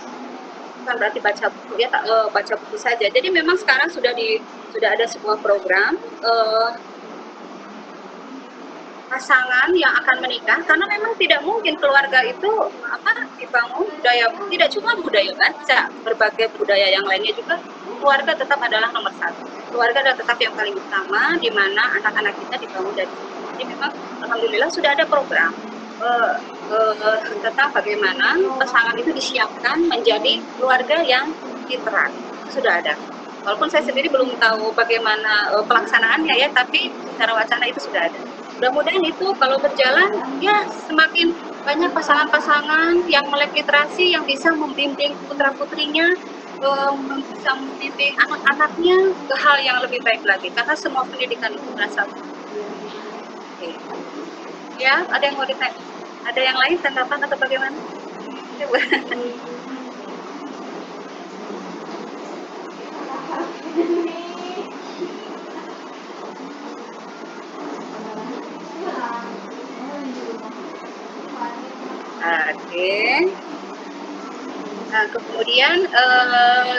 Bukan berarti baca buku ya, baca buku saja. Jadi memang sekarang sudah ada sebuah program pasangan yang akan menikah, karena memang tidak mungkin keluarga itu dibangun budaya, tidak cuma budaya baca, berbagai budaya yang lainnya juga. Keluarga tetap adalah nomor satu. Keluarga adalah tetap yang paling utama, di mana anak-anak kita dibangun dari situ. Jadi memang alhamdulillah sudah ada program tentang bagaimana pasangan itu disiapkan menjadi keluarga yang literat. Sudah ada. Walaupun saya sendiri belum tahu bagaimana pelaksanaannya ya, tapi secara wacana itu sudah ada. Mudah-mudahan itu kalau berjalan ya semakin banyak pasangan-pasangan yang melek literasi, yang bisa membimbing putra-putrinya, bisa membimbing anak-anaknya ke hal yang lebih baik lagi, karena semua pendidikan itu berasal. Ya, ada yang mau ditanya? Ada yang lain tanggapan atau bagaimana? Coba. Oke. Nah, kemudian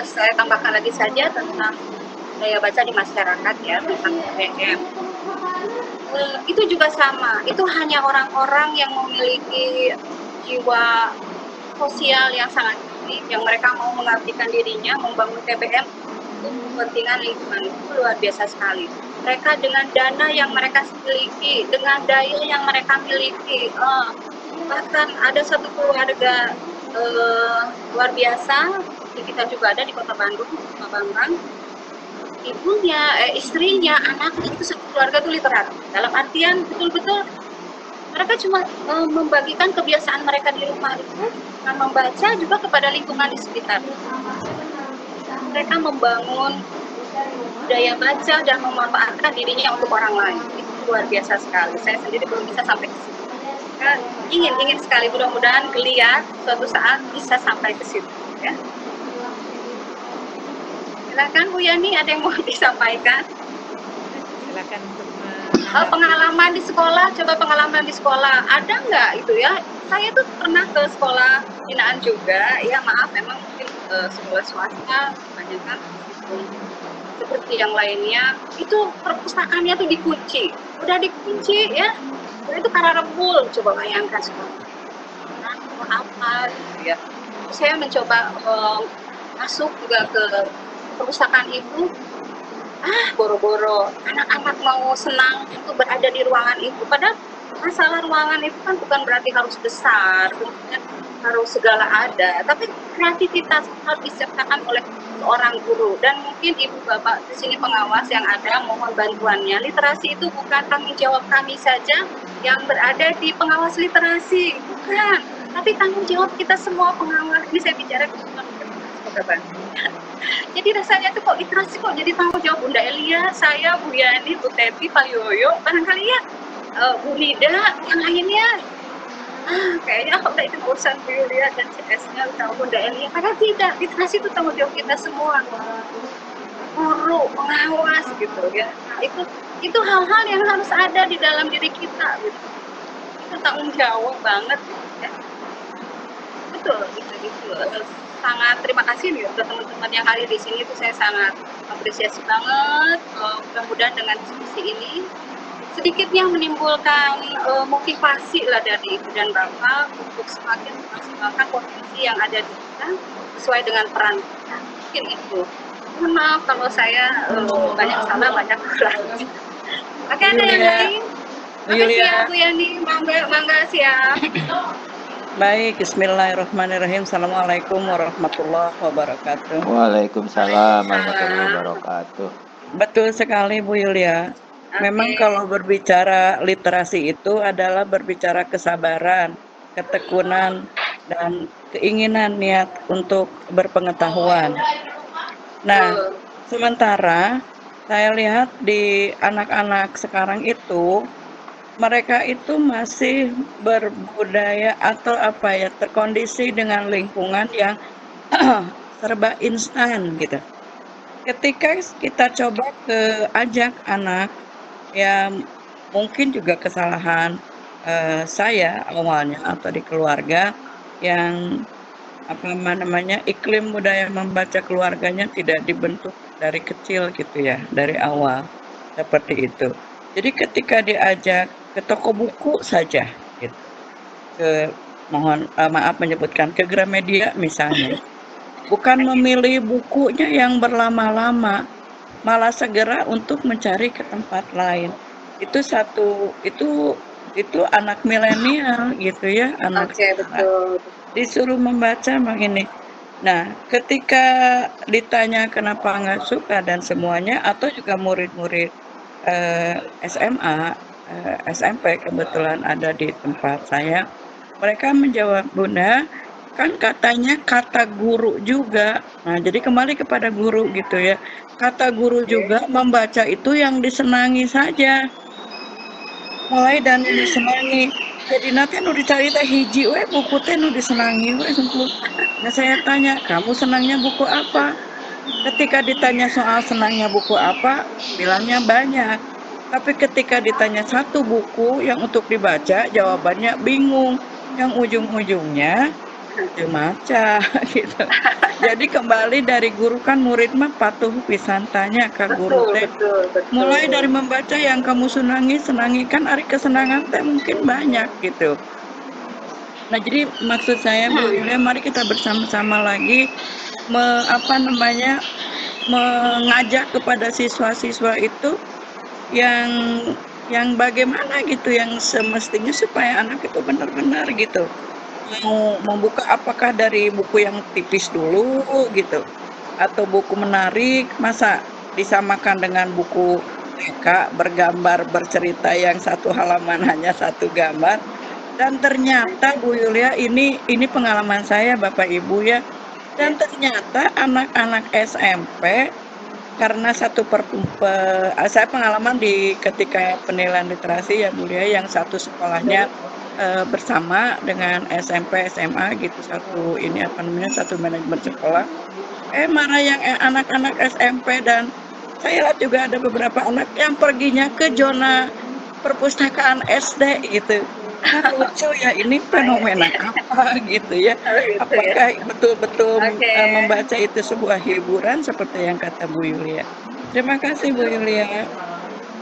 saya tambahkan lagi saja tentang daya baca di masyarakat ya, tentang PPM. Itu juga sama, itu hanya orang-orang yang memiliki jiwa sosial yang sangat tinggi, yang mereka mau mengabdikan dirinya, membangun TBM untuk kepentingan lingkungan, itu luar biasa sekali. Mereka dengan dana yang mereka miliki, dengan daya yang mereka miliki, bahkan ada satu keluarga luar biasa, kita juga ada di Kota Bandung, Kota Bambang. Ibunya, istrinya, anaknya itu satu keluarga itu literat. Dalam artian betul-betul mereka cuma membagikan kebiasaan mereka di rumah itu dan membaca juga kepada lingkungan di sekitar. Mereka membangun budaya baca dan memanfaatkan dirinya untuk orang lain. Itu luar biasa sekali. Saya sendiri belum bisa sampai ke situ. Ingin sekali, mudah-mudahan geliat suatu saat bisa sampai ke situ. Ya. Silakan Bu Yani, ada yang mau disampaikan? Silakan untuk pengalaman di sekolah, coba pengalaman di sekolah, ada nggak itu ya? Saya tuh pernah ke sekolah binaan juga, ya maaf memang mungkin sekolah swasta banyak kan seperti yang lainnya, itu perpustakaannya tuh dikunci, udah dikunci ya, itu karena rebul, coba bayangkan sekolah. Apa gitu ya? Saya mencoba masuk juga ke perpustakaan itu, boro-boro anak-anak mau senang untuk berada di ruangan itu, padahal masalah ruangan itu kan bukan berarti harus besar, kemudian harus segala ada, tapi kreativitas harus diciptakan oleh seorang guru. Dan mungkin ibu bapak di sini pengawas yang ada, mohon bantuannya. Literasi itu bukan tanggung jawab kami saja yang berada di pengawas literasi, bukan, tapi tanggung jawab kita semua pengawas. Ini saya bicara ke Kota Bandung. Jadi rasanya tuh kok literasi kok jadi tanggung jawab Bunda Elia, saya, Bu Yani, Bu Teti, Pak Yoyo, barangkali ya Bu Nida, yang lainnya. Kayaknya udah itu urusan Bu Yulia dan CS-nya atau Bunda Elia. Padahal tidak, literasi itu tanggung jawab kita semua. Guru, pengawas gitu ya. Nah, itu hal-hal yang harus ada di dalam diri kita gitu. Itu tanggung jawab banget ya. Betul, itu. Sangat terima kasih nih untuk teman-teman yang hadir di sini, itu saya sangat apresiasi banget. Mudah-mudahan dengan diskusi ini sedikitnya menimbulkan motivasi lah dari Ibu dan Bapak untuk semakin memaksimalkan potensi yang ada di kita sesuai dengan peran kita. Mungkin itu. Mohon maaf kalau saya banyak salah, banyak kurang. Oke, ada yang lain? Makasih ya Bu Yani, mangga siap. Baik, bismillahirrahmanirrahim. Assalamualaikum warahmatullahi wabarakatuh. Waalaikumsalam warahmatullahi wabarakatuh. Betul sekali Bu Yulia. Memang kalau berbicara literasi itu adalah berbicara kesabaran, ketekunan, dan keinginan niat untuk berpengetahuan. Nah, sementara saya lihat di anak-anak sekarang itu, mereka itu masih berbudaya atau terkondisi dengan lingkungan yang serba instan gitu. Ketika kita coba ajak anak, ya mungkin juga kesalahan saya awalnya atau di keluarga yang iklim budaya membaca keluarganya tidak dibentuk dari kecil gitu ya, dari awal seperti itu. Jadi ketika diajak ke toko buku saja gitu, maaf menyebutkan ke Gramedia misalnya, bukan memilih bukunya yang berlama-lama, malah segera untuk mencari ke tempat lain. Itu anak milenial gitu ya, anak betul. disuruh membaca begini. Nah, ketika ditanya kenapa nggak suka dan semuanya, atau juga murid-murid SMA, SMP kebetulan ada di tempat saya, mereka menjawab, Bunda, kan katanya kata guru juga. Nah, jadi kembali kepada guru gitu ya. Kata guru juga membaca itu yang disenangi saja. Mulai dan disenangi. Jadi nanti nu dicari teh hiji we buku teh nu disenangi we sungguh. Nah, saya tanya, kamu senangnya buku apa? Ketika ditanya soal senangnya buku apa, bilangnya banyak. Tapi ketika ditanya satu buku yang untuk dibaca, jawabannya bingung. Yang ujung-ujungnya maca gitu. Jadi kembali dari guru kan murid mah patuh pisan tanya ke guru teh. Mulai dari membaca yang kamu senangi kan ari kesenangan teh mungkin banyak gitu. Nah, jadi maksud saya Bu Yulia, mari kita bersama-sama lagi mengajak kepada siswa-siswa itu yang bagaimana gitu, yang semestinya supaya anak itu benar-benar gitu mau membuka, apakah dari buku yang tipis dulu gitu atau buku menarik, masa disamakan dengan buku TK bergambar bercerita yang satu halaman hanya satu gambar. Dan ternyata Bu Yulia, ini pengalaman saya Bapak Ibu ya, dan ternyata anak-anak SMP karena saya pengalaman ketika penilaian literasi ya Bu Yulia, yang satu sekolahnya bersama dengan SMP SMA gitu, satu manajemen sekolah. Malah yang anak-anak SMP, dan saya lihat juga ada beberapa anak yang perginya ke zona perpustakaan SD gitu. Nah, lucu ya, ini fenomena apa gitu ya? Apakah betul-betul membaca itu sebuah hiburan seperti yang kata Bu Yulia? Terima kasih Bu Yulia.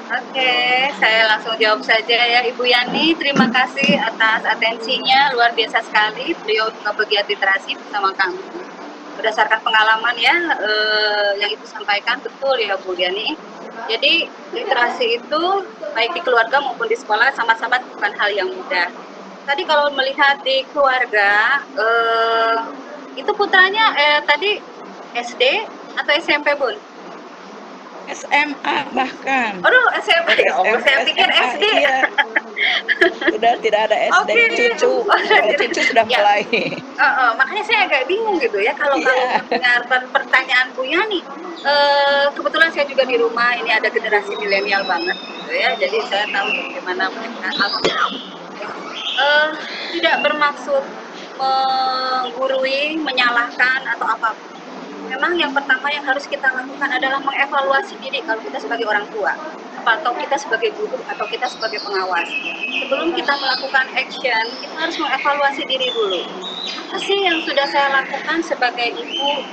Oke, saya langsung jawab saja ya Ibu Yani. Terima kasih atas atensinya, luar biasa sekali beliau juga pegiat literasi bersama kami. Berdasarkan pengalaman ya, yang Ibu sampaikan betul ya Bu Yani. Jadi literasi itu baik di keluarga maupun di sekolah sama-sama bukan hal yang mudah. Tadi kalau melihat di keluarga, itu putranya tadi SD atau SMP Bun? SMA bahkan. Aduh, SMP. Saya pikir SD. Iya. Sudah tidak ada SD, cucu. Cucu sudah mulai. Makanya saya agak bingung gitu ya kalau mendengar pertanyaan Bu Yani. Kebetulan saya juga di rumah ini ada generasi milenial banget gitu ya. Jadi saya tahu bagaimana mereka tidak bermaksud menggurui, menyalahkan atau apapun. Memang yang pertama yang harus kita lakukan adalah mengevaluasi diri kalau kita sebagai orang tua, atau kita sebagai guru, atau kita sebagai pengawas. Sebelum kita melakukan action, kita harus mengevaluasi diri dulu. Apa sih yang sudah saya lakukan sebagai ibu,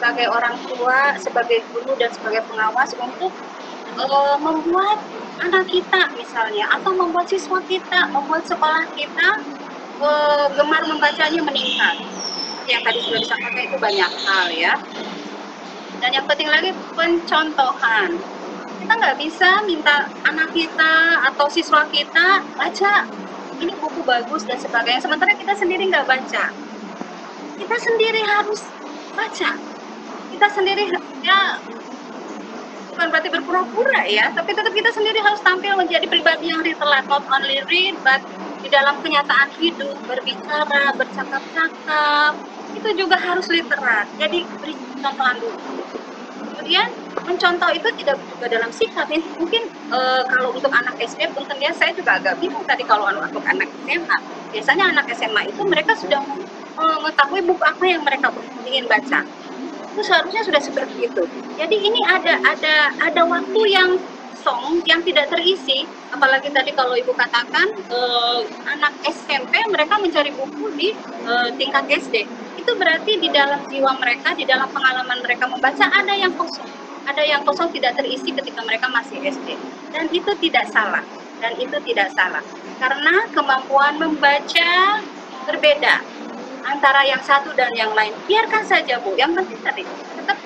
sebagai orang tua, sebagai guru, dan sebagai pengawas untuk membuat anak kita misalnya, atau membuat siswa kita, membuat sekolah kita gemar membacanya meningkat. Yang tadi sudah disampaikan itu banyak hal ya. Dan yang penting lagi pencontohan. Kita nggak bisa minta anak kita atau siswa kita baca ini buku bagus dan sebagainya, sementara kita sendiri nggak baca. Kita sendiri harus baca. Kita sendiri ya bukan berarti berpura-pura ya, tapi tetap kita sendiri harus tampil menjadi pribadi yang literate, not only read but di dalam kenyataan hidup, berbicara, bercakap-cakap, itu juga harus literat. Jadi beri contohan dulu. Kemudian mencontoh itu tidak juga dalam sikap. Mungkin kalau untuk anak SD pun ya, saya juga agak bingung tadi kalau untuk anak SMA. Biasanya anak SMA itu mereka sudah mengetahui buku apa yang mereka ingin baca. Itu seharusnya sudah seperti itu. Jadi ini ada waktu yang kosong yang tidak terisi, apalagi tadi kalau Ibu katakan anak SMP mereka mencari buku di tingkat SD. Itu berarti di dalam jiwa mereka, di dalam pengalaman mereka membaca ada yang kosong. Ada yang kosong tidak terisi ketika mereka masih SD. Dan itu tidak salah. Karena kemampuan membaca berbeda antara yang satu dan yang lain. Biarkan saja, Bu. Yang penting tadi tetap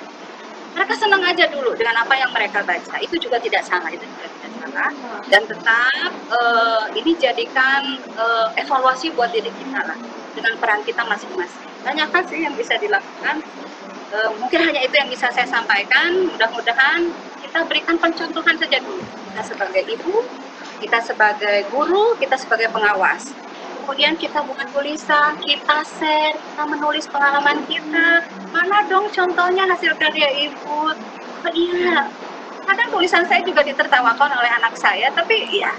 mereka senang aja dulu dengan apa yang mereka baca. Itu juga tidak salah. Dan tetap ini jadikan evaluasi buat diri kita lah, dengan peran kita masing-masing. Banyak hal sih yang bisa dilakukan. Mungkin hanya itu yang bisa saya sampaikan. Mudah-mudahan kita berikan pencontohan saja dulu. Kita sebagai ibu, kita sebagai guru, kita sebagai pengawas. Kemudian kita buat tulisan, kita share, kita menulis pengalaman kita. Mana dong contohnya hasil karya ibu? Oh iya, kadang tulisan saya juga ditertawakan oleh anak saya, tapi iya,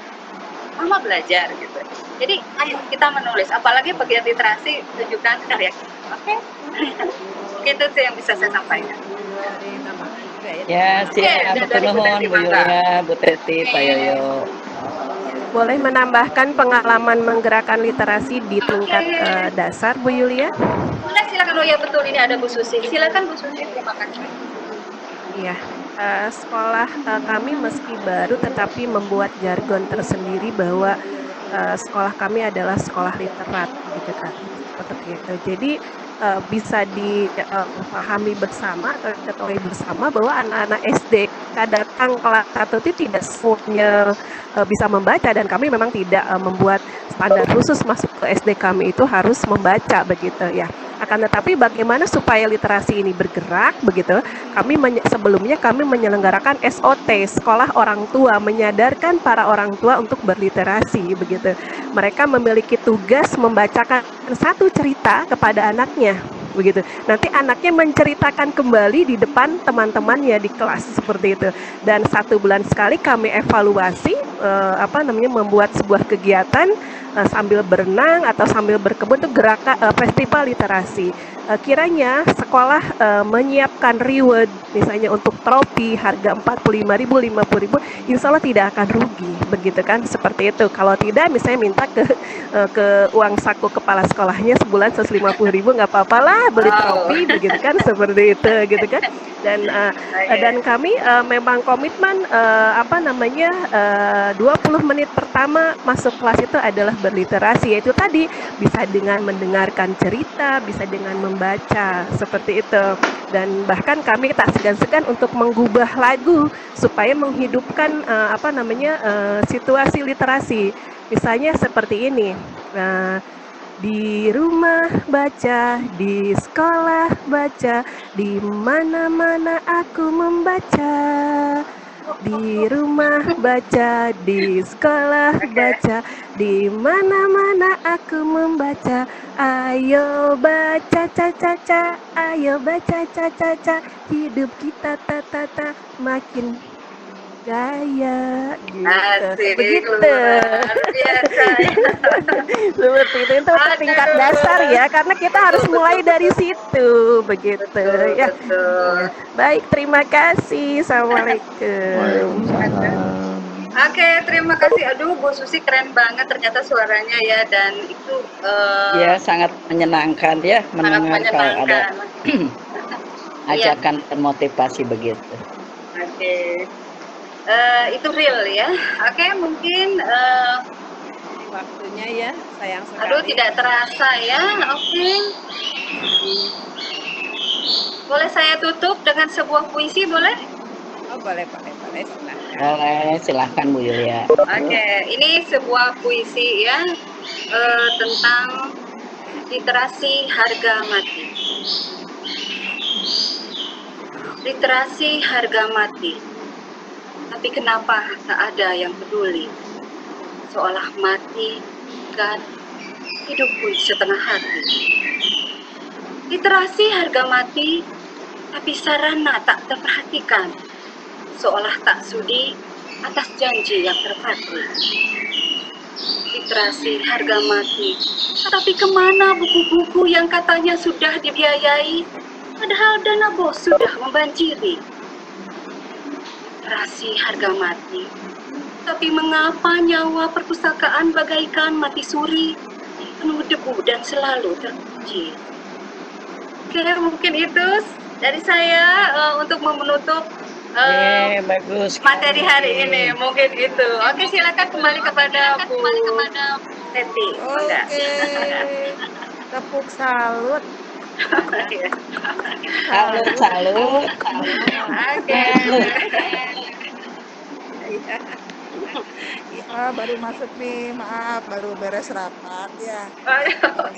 mama belajar gitu. Jadi ayo kita menulis, apalagi bagian literasi, tunjukkan karya kita. Oke? Itu sih yang bisa saya sampaikan. Ya, siap. Betul nuhun Bu Yulia, Bu Teti, Pak Yoyo. Boleh menambahkan pengalaman menggerakkan literasi di tingkat dasar, Bu Yulia? Boleh, silakan. Oh ya betul, ini ada Bu Susi. Silakan Bu Susi, terima kasih. Iya, sekolah kami meski baru tetapi membuat jargon tersendiri bahwa sekolah kami adalah sekolah literat, gitu kan. Seperti itu. Jadi bisa dipahami bersama atau diketahui bersama bahwa anak-anak SD datang kelas 1 itu tidak semuanya bisa membaca, dan kami memang tidak membuat standar khusus masuk ke SD kami itu harus membaca begitu ya. Akan tetapi bagaimana supaya literasi ini bergerak begitu, sebelumnya kami menyelenggarakan SOT, sekolah orang tua, menyadarkan para orang tua untuk berliterasi begitu. Mereka memiliki tugas membacakan satu cerita kepada anaknya begitu. Nanti anaknya menceritakan kembali di depan teman-temannya di kelas seperti itu. Dan 1 bulan sekali kami evaluasi membuat sebuah kegiatan sambil berenang atau sambil berkebun, itu gerakan festival literasi. Kiranya sekolah menyiapkan reward misalnya untuk trofi harga 45.000, 50.000, insya Allah tidak akan rugi begitu kan, seperti itu. Kalau tidak misalnya minta ke uang saku kepala sekolahnya sebulan 150.000, nggak apa-apa lah beli trofi begitu kan, seperti itu gitu kan. Dan kami memang komitmen 20 menit pertama masuk kelas itu adalah berliterasi, yaitu tadi bisa dengan mendengarkan cerita, bisa dengan membaca seperti itu. Dan bahkan kami tak segan-segan untuk menggubah lagu supaya menghidupkan situasi literasi. Misalnya seperti ini. Di rumah baca, di sekolah baca, di mana-mana aku membaca. Di rumah baca, di sekolah baca, di mana-mana aku membaca. Ayo baca, caca, ayo baca, caca, hidup kita tata makin gaya gitu. Asik, begitu. luar biasa. Seperti itu tingkat dasar ya, karena kita harus mulai dari situ begitu. Betul, Ya. betul. Baik, terima kasih. Assalamualaikum. Oke, terima kasih. Aduh, Bu Susi keren banget ternyata suaranya ya, dan itu Ya, sangat menyenangkan ya sangat mendengar kalau ada menyenangkan. ajakan termotivasi begitu. Oke. Itu real ya. Oke, mungkin Waktunya ya, sayang sekali. aduh tidak terasa ya. Oke. Boleh saya tutup dengan sebuah puisi, boleh? Oh, boleh, silahkan. Boleh, silahkan Bu Yulia. Oke, ini sebuah puisi ya, tentang literasi harga mati. Literasi harga mati. Tapi kenapa tak ada yang peduli? Seolah mati kan hidup pun setengah hati. Literasi harga mati, tapi sarana tak terperhatikan. Seolah tak sudi atas janji yang terpatri. Literasi harga mati, tapi kemana buku-buku yang katanya sudah dibiayai? Padahal dana bos sudah membanjiri. Rasi harga mati. Tapi mengapa nyawa perpustakaan bagaikan mati suri, penuh debu dan selalu terpuji? Oke, mungkin itu dari saya untuk menutup Bagus materi hari sekali. ini. Mungkin itu. Oke, silakan kembali kepada Bu Teti. Mangga. Oke. Tepuk salut. Iya. Salut. Oke. Baru masuk nih, maaf, baru beres rapat ya.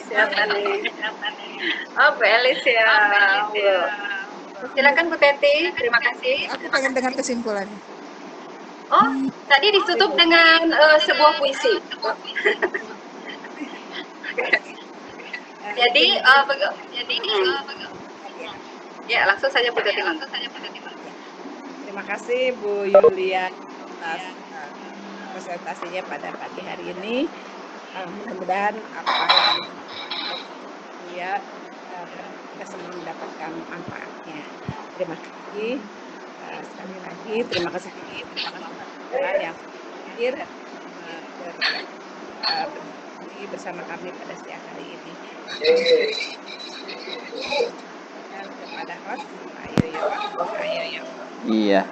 Siapa nih? Oh, Bu Elis ya. Silakan Bu Teti. Terima kasih. Aku pengen dengar kesimpulannya. Oh, tadi ditutup dengan sebuah puisi. Jadi, ya langsung saja Bu Teti. Terima kasih Bu Yulia atas presentasinya pada pagi hari ini. Mudah-mudahan apa yang kita semua mendapatkan manfaatnya. Terima kasih sekali lagi. Terima kasih yang hadir berbagi bersama kami pada siang hari ini. Dan kepada host, ayo. Iya.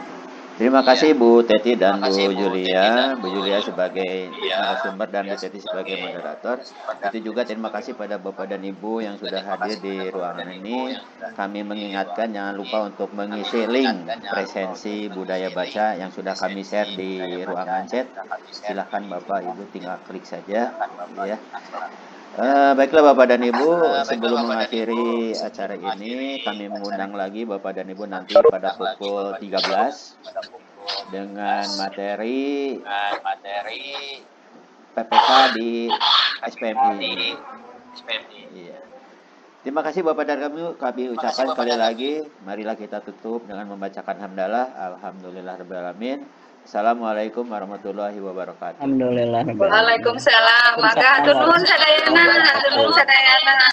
Terima kasih Bu Teti dan Bu Julia. Bu Julia sebagai narasumber dan Bu Teti sebagai moderator. Itu juga terima kasih pada Bapak dan Ibu yang sudah hadir di ruangan ini. Kami mengingatkan jangan lupa untuk mengisi link presensi budaya baca yang sudah kami share di ruangan chat. Silahkan Bapak Ibu tinggal klik saja. Ya. Baiklah Bapak dan Ibu, sebelum mengakhiri acara ini, kami mengundang lagi Bapak dan Ibu nanti pada pukul 13 dengan materi PPK di SPMI. Iya. Terima kasih Bapak dan kami ucapkan sekali lagi, marilah kita tutup dengan membacakan hamdalah. Alhamdulillahirrahmanirrahim. Assalamualaikum warahmatullahi wabarakatuh. Alhamdulillah. Waalaikumsalam. Mangga, hatur nuhun sadayana.